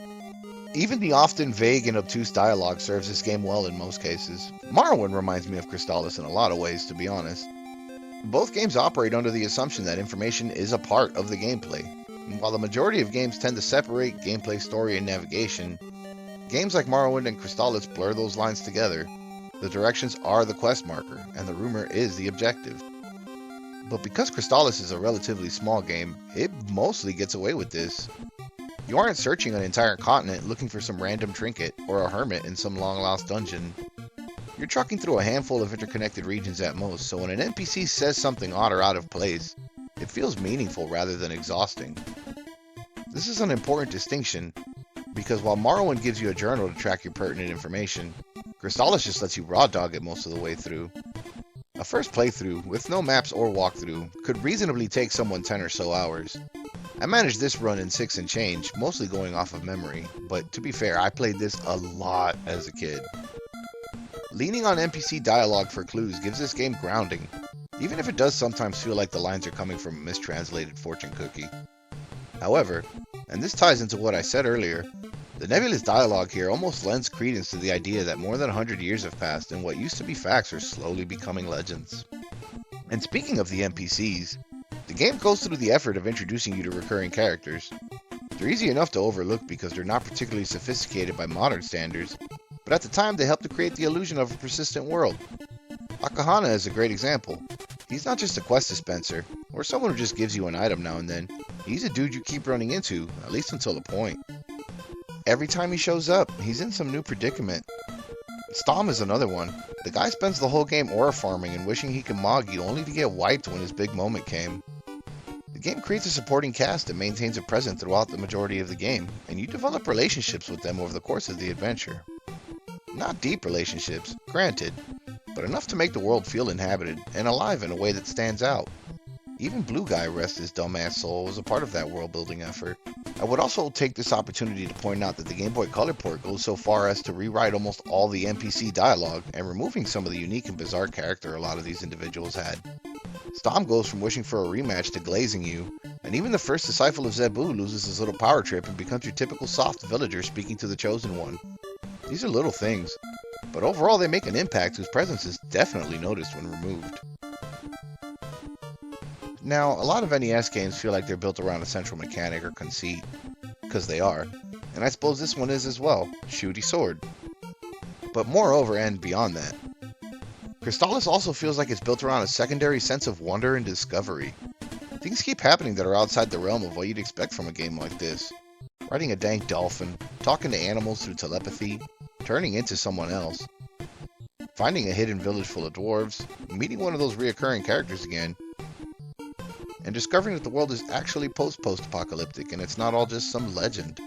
Even the often vague and obtuse dialogue serves this game well in most cases. Morrowind reminds me of Crystalis in a lot of ways, to be honest. Both games operate under the assumption that information is a part of the gameplay. And while the majority of games tend to separate gameplay, story, and navigation, games like Morrowind and Crystalis blur those lines together. The directions are the quest marker, and the rumor is the objective. But because Crystalis is a relatively small game, it mostly gets away with this. You aren't searching an entire continent looking for some random trinket, or a hermit in some long-lost dungeon. You're trucking through a handful of interconnected regions at most, so when an NPC says something odd or out of place, it feels meaningful rather than exhausting. This is an important distinction, because while Morrowind gives you a journal to track your pertinent information, Crystalis just lets you raw dog it most of the way through. A first playthrough, with no maps or walkthrough, could reasonably take someone 10 or so hours. I managed this run in 6 and change, mostly going off of memory, but to be fair, I played this a lot as a kid. Leaning on NPC dialogue for clues gives this game grounding, even if it does sometimes feel like the lines are coming from a mistranslated fortune cookie. However, and this ties into what I said earlier, the nebulous dialogue here almost lends credence to the idea that more than 100 years have passed and what used to be facts are slowly becoming legends. And speaking of the NPCs, the game goes through the effort of introducing you to recurring characters. They're easy enough to overlook because they're not particularly sophisticated by modern standards, but at the time they helped to create the illusion of a persistent world. Akahana is a great example. He's not just a quest dispenser, or someone who just gives you an item now and then. He's a dude you keep running into, at least until a point. Every time he shows up, he's in some new predicament. Stom is another one. The guy spends the whole game aura farming and wishing he could mog you only to get wiped when his big moment came. The game creates a supporting cast that maintains a presence throughout the majority of the game, and you develop relationships with them over the course of the adventure. Not deep relationships, granted, but enough to make the world feel inhabited and alive in a way that stands out. Even Blue Guy, rest his dumbass soul, was a part of that world building effort. I would also take this opportunity to point out that the Game Boy Color port goes so far as to rewrite almost all the NPC dialogue and removing some of the unique and bizarre character a lot of these individuals had. Stom goes from wishing for a rematch to glazing you, and even the first disciple of Zebu loses his little power trip and becomes your typical soft villager speaking to the Chosen One. These are little things, but overall they make an impact whose presence is definitely noticed when removed. Now, a lot of NES games feel like they're built around a central mechanic or conceit, because they are, and I suppose this one is as well, shooty sword. But moreover and beyond that, Crystalis also feels like it's built around a secondary sense of wonder and discovery. Things keep happening that are outside the realm of what you'd expect from a game like this. Riding a dank dolphin, talking to animals through telepathy, turning into someone else, finding a hidden village full of dwarves, meeting one of those reoccurring characters again, and discovering that the world is actually post-apocalyptic and it's not all just some legend.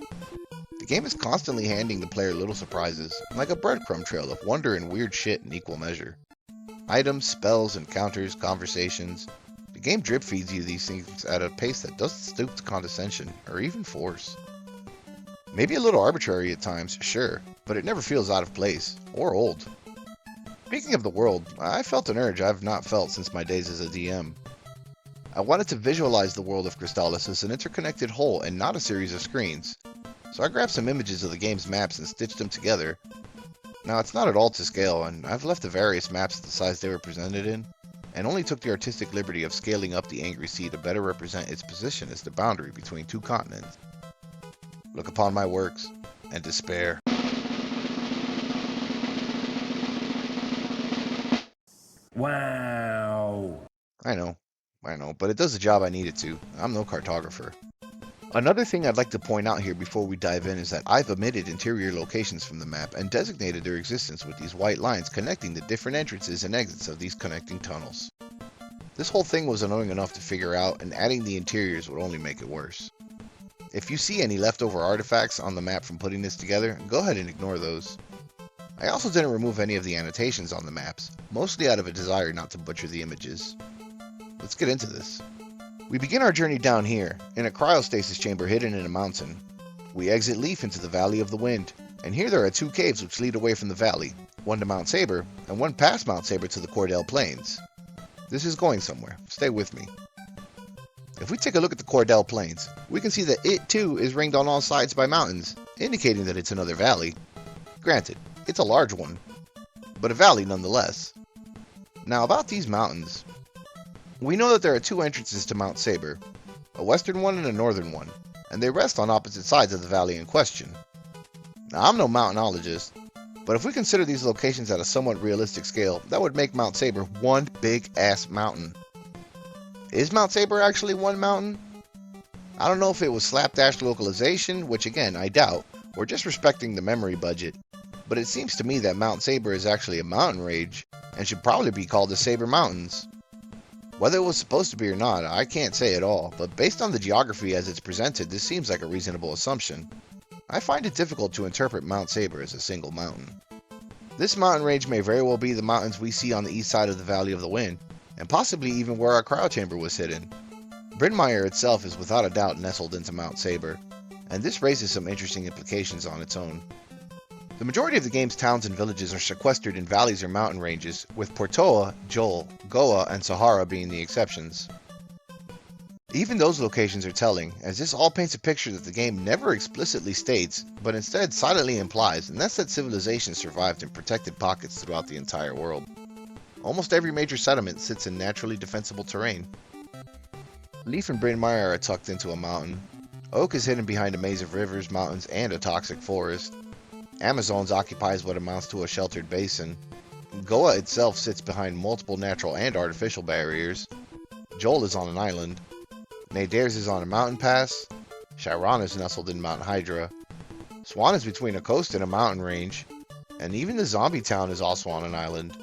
The game is constantly handing the player little surprises, like a breadcrumb trail of wonder and weird shit in equal measure. Items, spells, encounters, conversations. The game drip feeds you these things at a pace that doesn't stoop to condescension or even force. Maybe a little arbitrary at times, sure, but it never feels out of place or old. Speaking of the world, I felt an urge I've not felt since my days as a DM. I wanted to visualize the world of Crystalis as an interconnected whole and not a series of screens, so I grabbed some images of the game's maps and stitched them together. Now, it's not at all to scale, and I've left the various maps the size they were presented in, and only took the artistic liberty of scaling up the Angry Sea to better represent its position as the boundary between two continents. Look upon my works, and despair. Wow. I know, but it does the job I need it to. I'm no cartographer. Another thing I'd like to point out here before we dive in is that I've omitted interior locations from the map and designated their existence with these white lines connecting the different entrances and exits of these connecting tunnels. This whole thing was annoying enough to figure out, and adding the interiors would only make it worse. If you see any leftover artifacts on the map from putting this together, go ahead and ignore those. I also didn't remove any of the annotations on the maps, mostly out of a desire not to butcher the images. Let's get into this. We begin our journey down here, in a cryostasis chamber hidden in a mountain. We exit Leaf into the Valley of the Wind, and here there are two caves which lead away from the valley, one to Mount Saber, and one past Mount Saber to the Cordell Plains. This is going somewhere, stay with me. If we take a look at the Cordell Plains, we can see that it too is ringed on all sides by mountains, indicating that it's another valley. Granted, it's a large one, but a valley nonetheless. Now about these mountains, we know that there are two entrances to Mount Saber, a western one and a northern one, and they rest on opposite sides of the valley in question. Now I'm no mountainologist, but if we consider these locations at a somewhat realistic scale, that would make Mount Saber one big ass mountain. Is Mount Saber actually one mountain? I don't know if it was slapdash localization, which again I doubt, or just respecting the memory budget, but it seems to me that Mount Saber is actually a mountain range, and should probably be called the Saber Mountains. Whether it was supposed to be or not, I can't say at all, but based on the geography as it's presented, this seems like a reasonable assumption. I find it difficult to interpret Mount Saber as a single mountain. This mountain range may very well be the mountains we see on the east side of the Valley of the Wind, and possibly even where our cryo chamber was hidden. Bryn Mawr itself is without a doubt nestled into Mount Saber, and this raises some interesting implications on its own. The majority of the game's towns and villages are sequestered in valleys or mountain ranges, with Portoa, Joel, Goa, and Sahara being the exceptions. Even those locations are telling, as this all paints a picture that the game never explicitly states, but instead silently implies, and that's that civilization survived in protected pockets throughout the entire world. Almost every major settlement sits in naturally defensible terrain. Leaf and Bryn Mawr are tucked into a mountain. Oak is hidden behind a maze of rivers, mountains, and a toxic forest. Amazons occupies what amounts to a sheltered basin. Goa itself sits behind multiple natural and artificial barriers. Joel is on an island. Nadairs is on a mountain pass. Chiron is nestled in Mount Hydra. Swan is between a coast and a mountain range. And even the zombie town is also on an island.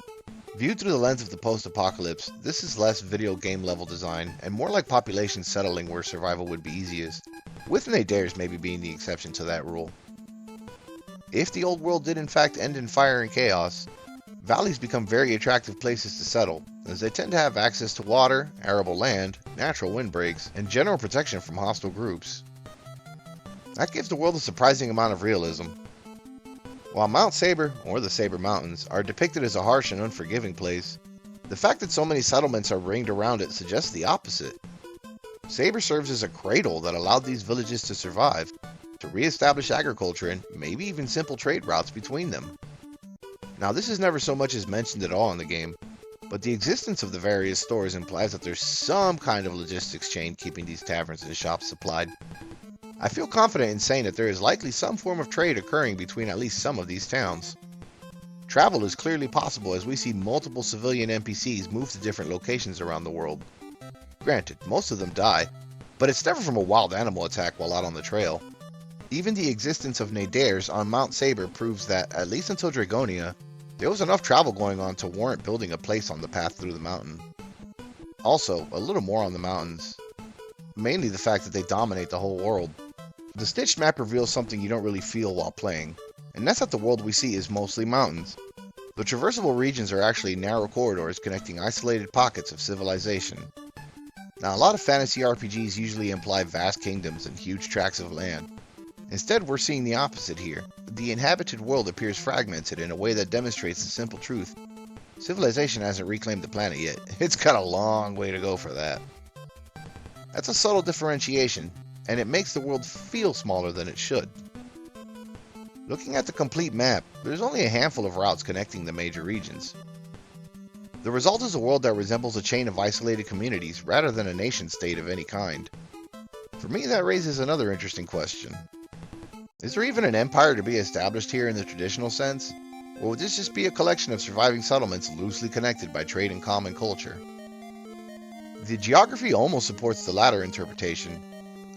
Viewed through the lens of the post-apocalypse, this is less video game level design and more like population settling where survival would be easiest, with Nadairs maybe being the exception to that rule. If the old world did in fact end in fire and chaos, valleys become very attractive places to settle, as they tend to have access to water, arable land, natural windbreaks, and general protection from hostile groups. That gives the world a surprising amount of realism. While Mount Saber, or the Saber Mountains, are depicted as a harsh and unforgiving place, the fact that so many settlements are ringed around it suggests the opposite. Saber serves as a cradle that allowed these villages to survive, to re-establish agriculture and maybe even simple trade routes between them. Now, this is never so much as mentioned at all in the game, but the existence of the various stores implies that there's some kind of logistics chain keeping these taverns and shops supplied. I feel confident in saying that there is likely some form of trade occurring between at least some of these towns. Travel is clearly possible as we see multiple civilian NPCs move to different locations around the world. Granted, most of them die, but it's never from a wild animal attack while out on the trail. Even the existence of Nadairs on Mount Saber proves that, at least until Dragonia, there was enough travel going on to warrant building a place on the path through the mountain. Also, a little more on the mountains. Mainly the fact that they dominate the whole world. The stitched map reveals something you don't really feel while playing, and that's that the world we see is mostly mountains. The traversable regions are actually narrow corridors connecting isolated pockets of civilization. Now, a lot of fantasy RPGs usually imply vast kingdoms and huge tracts of land. Instead, we're seeing the opposite here. The inhabited world appears fragmented in a way that demonstrates the simple truth. Civilization hasn't reclaimed the planet yet. It's got a long way to go for that. That's a subtle differentiation, and it makes the world feel smaller than it should. Looking at the complete map, there's only a handful of routes connecting the major regions. The result is a world that resembles a chain of isolated communities rather than a nation-state of any kind. For me, that raises another interesting question. Is there even an empire to be established here in the traditional sense? Or would this just be a collection of surviving settlements loosely connected by trade and common culture? The geography almost supports the latter interpretation,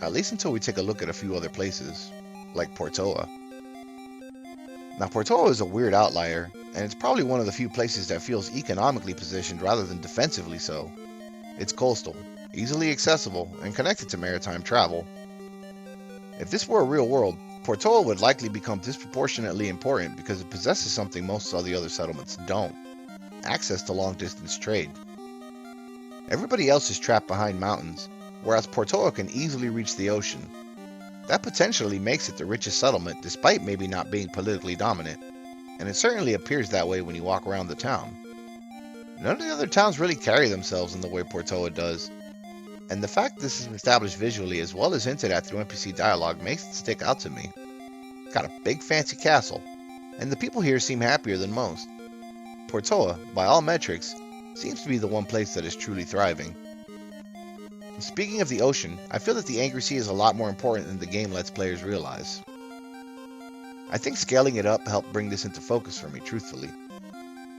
at least until we take a look at a few other places, like Portoa. Now, Portoa is a weird outlier, and it's probably one of the few places that feels economically positioned rather than defensively so. It's coastal, easily accessible, and connected to maritime travel. If this were a real world, Portoa would likely become disproportionately important because it possesses something most of the other settlements don't: access to long-distance trade. Everybody else is trapped behind mountains, whereas Portoa can easily reach the ocean. That potentially makes it the richest settlement despite maybe not being politically dominant, and it certainly appears that way when you walk around the town. None of the other towns really carry themselves in the way Portoa does, and the fact this is established visually as well as hinted at through NPC dialogue makes it stick out to me. It's got a big fancy castle, and the people here seem happier than most. Portoa, by all metrics, seems to be the one place that is truly thriving. Speaking of the ocean, I feel that the Angry Sea is a lot more important than the game lets players realize. I think scaling it up helped bring this into focus for me, truthfully.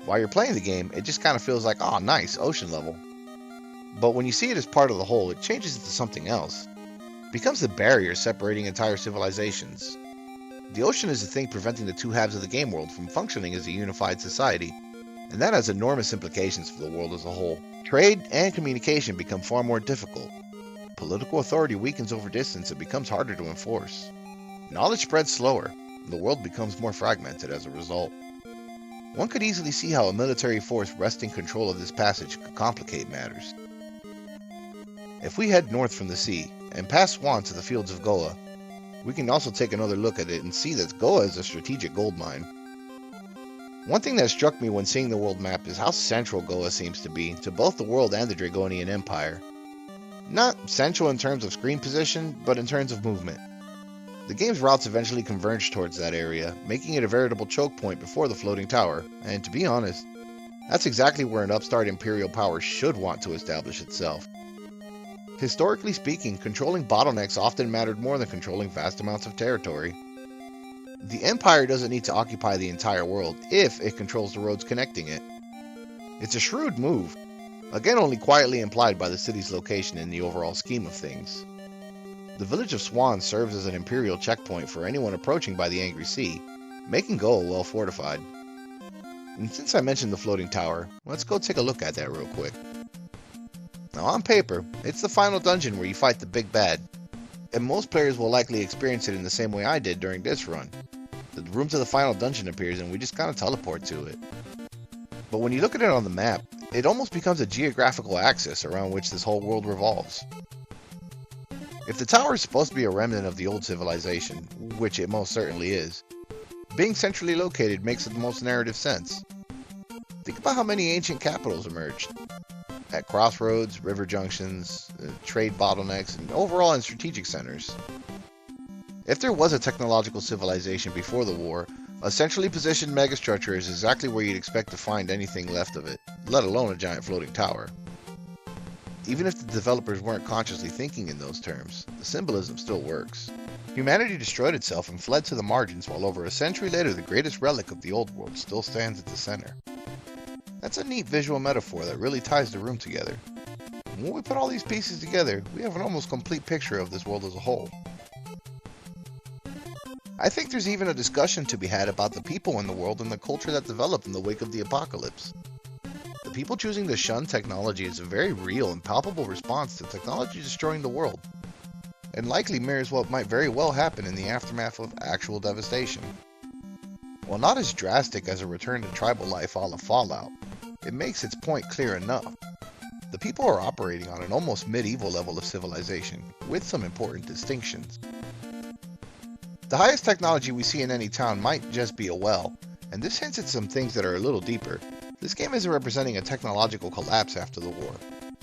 While you're playing the game, it just kind of feels like, oh nice, ocean level. But when you see it as part of the whole, it changes into something else. It becomes the barrier separating entire civilizations. The ocean is the thing preventing the two halves of the game world from functioning as a unified society, and that has enormous implications for the world as a whole. Trade and communication become far more difficult. Political authority weakens over distance and becomes harder to enforce. Knowledge spreads slower, and the world becomes more fragmented as a result. One could easily see how a military force wresting control of this passage could complicate matters. If we head north from the sea and past Swan to the fields of Goa, we can also take another look at it and see that Goa is a strategic gold mine. One thing that struck me when seeing the world map is how central Goa seems to be to both the world and the Dragonian Empire. Not central in terms of screen position, but in terms of movement. The game's routes eventually converge towards that area, making it a veritable choke point before the floating tower, and to be honest, that's exactly where an upstart imperial power should want to establish itself. Historically speaking, controlling bottlenecks often mattered more than controlling vast amounts of territory. The Empire doesn't need to occupy the entire world if it controls the roads connecting it. It's a shrewd move, again only quietly implied by the city's location in the overall scheme of things. The village of Swan serves as an imperial checkpoint for anyone approaching by the Angry Sea, making Goa well fortified. And since I mentioned the floating tower, let's go take a look at that real quick. Now on paper, it's the final dungeon where you fight the big bad, and most players will likely experience it in the same way I did during this run. The room to the final dungeon appears and we just kind of teleport to it. But when you look at it on the map, it almost becomes a geographical axis around which this whole world revolves. If the tower is supposed to be a remnant of the old civilization, which it most certainly is, being centrally located makes the most narrative sense. Think about how many ancient capitals emerged. At crossroads, river junctions, trade bottlenecks, and overall in strategic centers. If there was a technological civilization before the war, a centrally positioned megastructure is exactly where you'd expect to find anything left of it, let alone a giant floating tower. Even if the developers weren't consciously thinking in those terms, the symbolism still works. Humanity destroyed itself and fled to the margins, while over a century later the greatest relic of the old world still stands at the center. That's a neat visual metaphor that really ties the room together. And when we put all these pieces together, we have an almost complete picture of this world as a whole. I think there's even a discussion to be had about the people in the world and the culture that developed in the wake of the apocalypse. The people choosing to shun technology is a very real and palpable response to technology destroying the world, and likely mirrors what might very well happen in the aftermath of actual devastation. While not as drastic as a return to tribal life a la Fallout, it makes its point clear enough. The people are operating on an almost medieval level of civilization, with some important distinctions. The highest technology we see in any town might just be a well, and this hints at some things that are a little deeper. This game isn't representing a technological collapse after the war,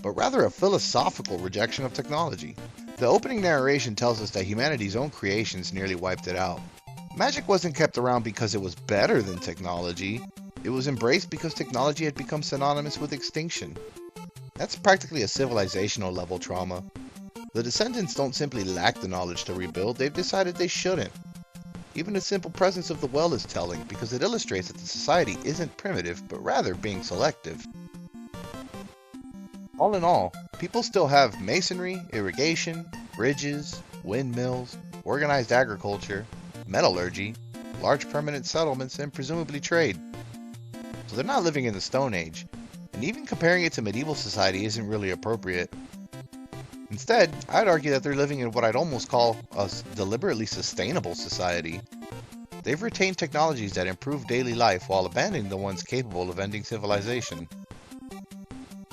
but rather a philosophical rejection of technology. The opening narration tells us that humanity's own creations nearly wiped it out. Magic wasn't kept around because it was better than technology. It was embraced because technology had become synonymous with extinction. That's practically a civilizational level trauma. The descendants don't simply lack the knowledge to rebuild, they've decided they shouldn't. Even the simple presence of the well is telling, because it illustrates that the society isn't primitive, but rather being selective. All in all, people still have masonry, irrigation, bridges, windmills, organized agriculture, metallurgy, large permanent settlements, and presumably trade. So they're not living in the Stone Age, and even comparing it to medieval society isn't really appropriate. Instead, I'd argue that they're living in what I'd almost call a deliberately sustainable society. They've retained technologies that improve daily life while abandoning the ones capable of ending civilization.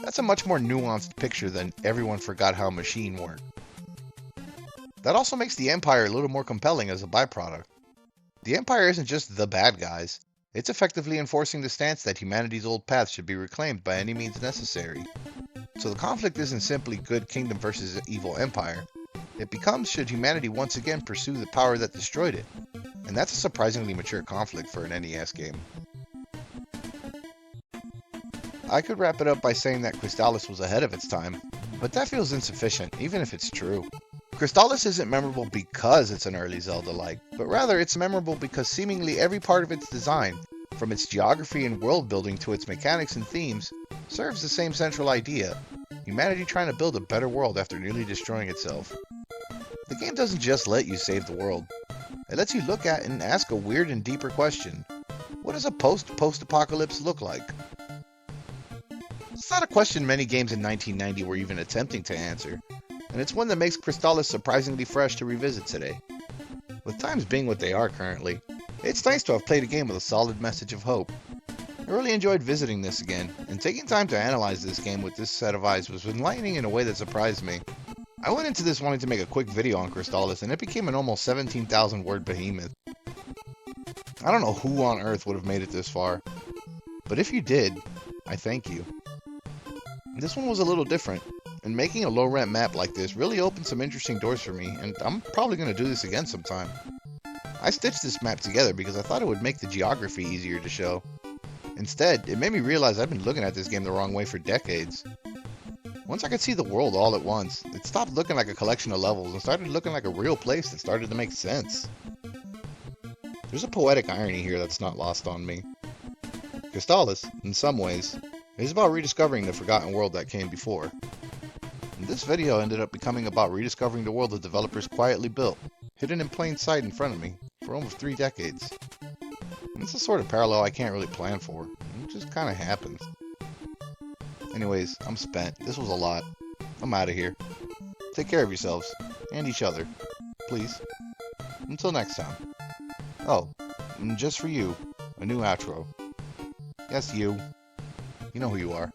That's a much more nuanced picture than everyone forgot how a machine worked. That also makes the Empire a little more compelling as a byproduct. The Empire isn't just the bad guys, it's effectively enforcing the stance that humanity's old path should be reclaimed by any means necessary. So the conflict isn't simply good kingdom versus evil empire. It becomes, should humanity once again pursue the power that destroyed it. And that's a surprisingly mature conflict for an NES game. I could wrap it up by saying that Crystalis was ahead of its time, but that feels insufficient, even if it's true. Crystalis isn't memorable because it's an early Zelda-like, but rather it's memorable because seemingly every part of its design, from its geography and world building to its mechanics and themes, serves the same central idea: humanity trying to build a better world after nearly destroying itself. The game doesn't just let you save the world. It lets you look at and ask a weird and deeper question. What does a post-apocalypse look like? It's not a question many games in 1990 were even attempting to answer, and it's one that makes Crystalis surprisingly fresh to revisit today. With times being what they are currently, it's nice to have played a game with a solid message of hope. I really enjoyed visiting this again, and taking time to analyze this game with this set of eyes was enlightening in a way that surprised me. I went into this wanting to make a quick video on Crystalis, and it became an almost 17,000 word behemoth. I don't know who on earth would have made it this far, but if you did, I thank you. This one was a little different, and making a low-rent map like this really opened some interesting doors for me, and I'm probably going to do this again sometime. I stitched this map together because I thought it would make the geography easier to show. Instead, it made me realize I've been looking at this game the wrong way for decades. Once I could see the world all at once, it stopped looking like a collection of levels and started looking like a real place that started to make sense. There's a poetic irony here that's not lost on me. Crystalis, in some ways, is about rediscovering the forgotten world that came before. And this video ended up becoming about rediscovering the world the developers quietly built, hidden in plain sight in front of me, for almost 3 decades. And it's a sort of parallel I can't really plan for. It just kind of happens. Anyways, I'm spent. This was a lot. I'm out of here. Take care of yourselves, and each other. Please. Until next time. Oh, and just for you, a new outro. Yes, you. You know who you are.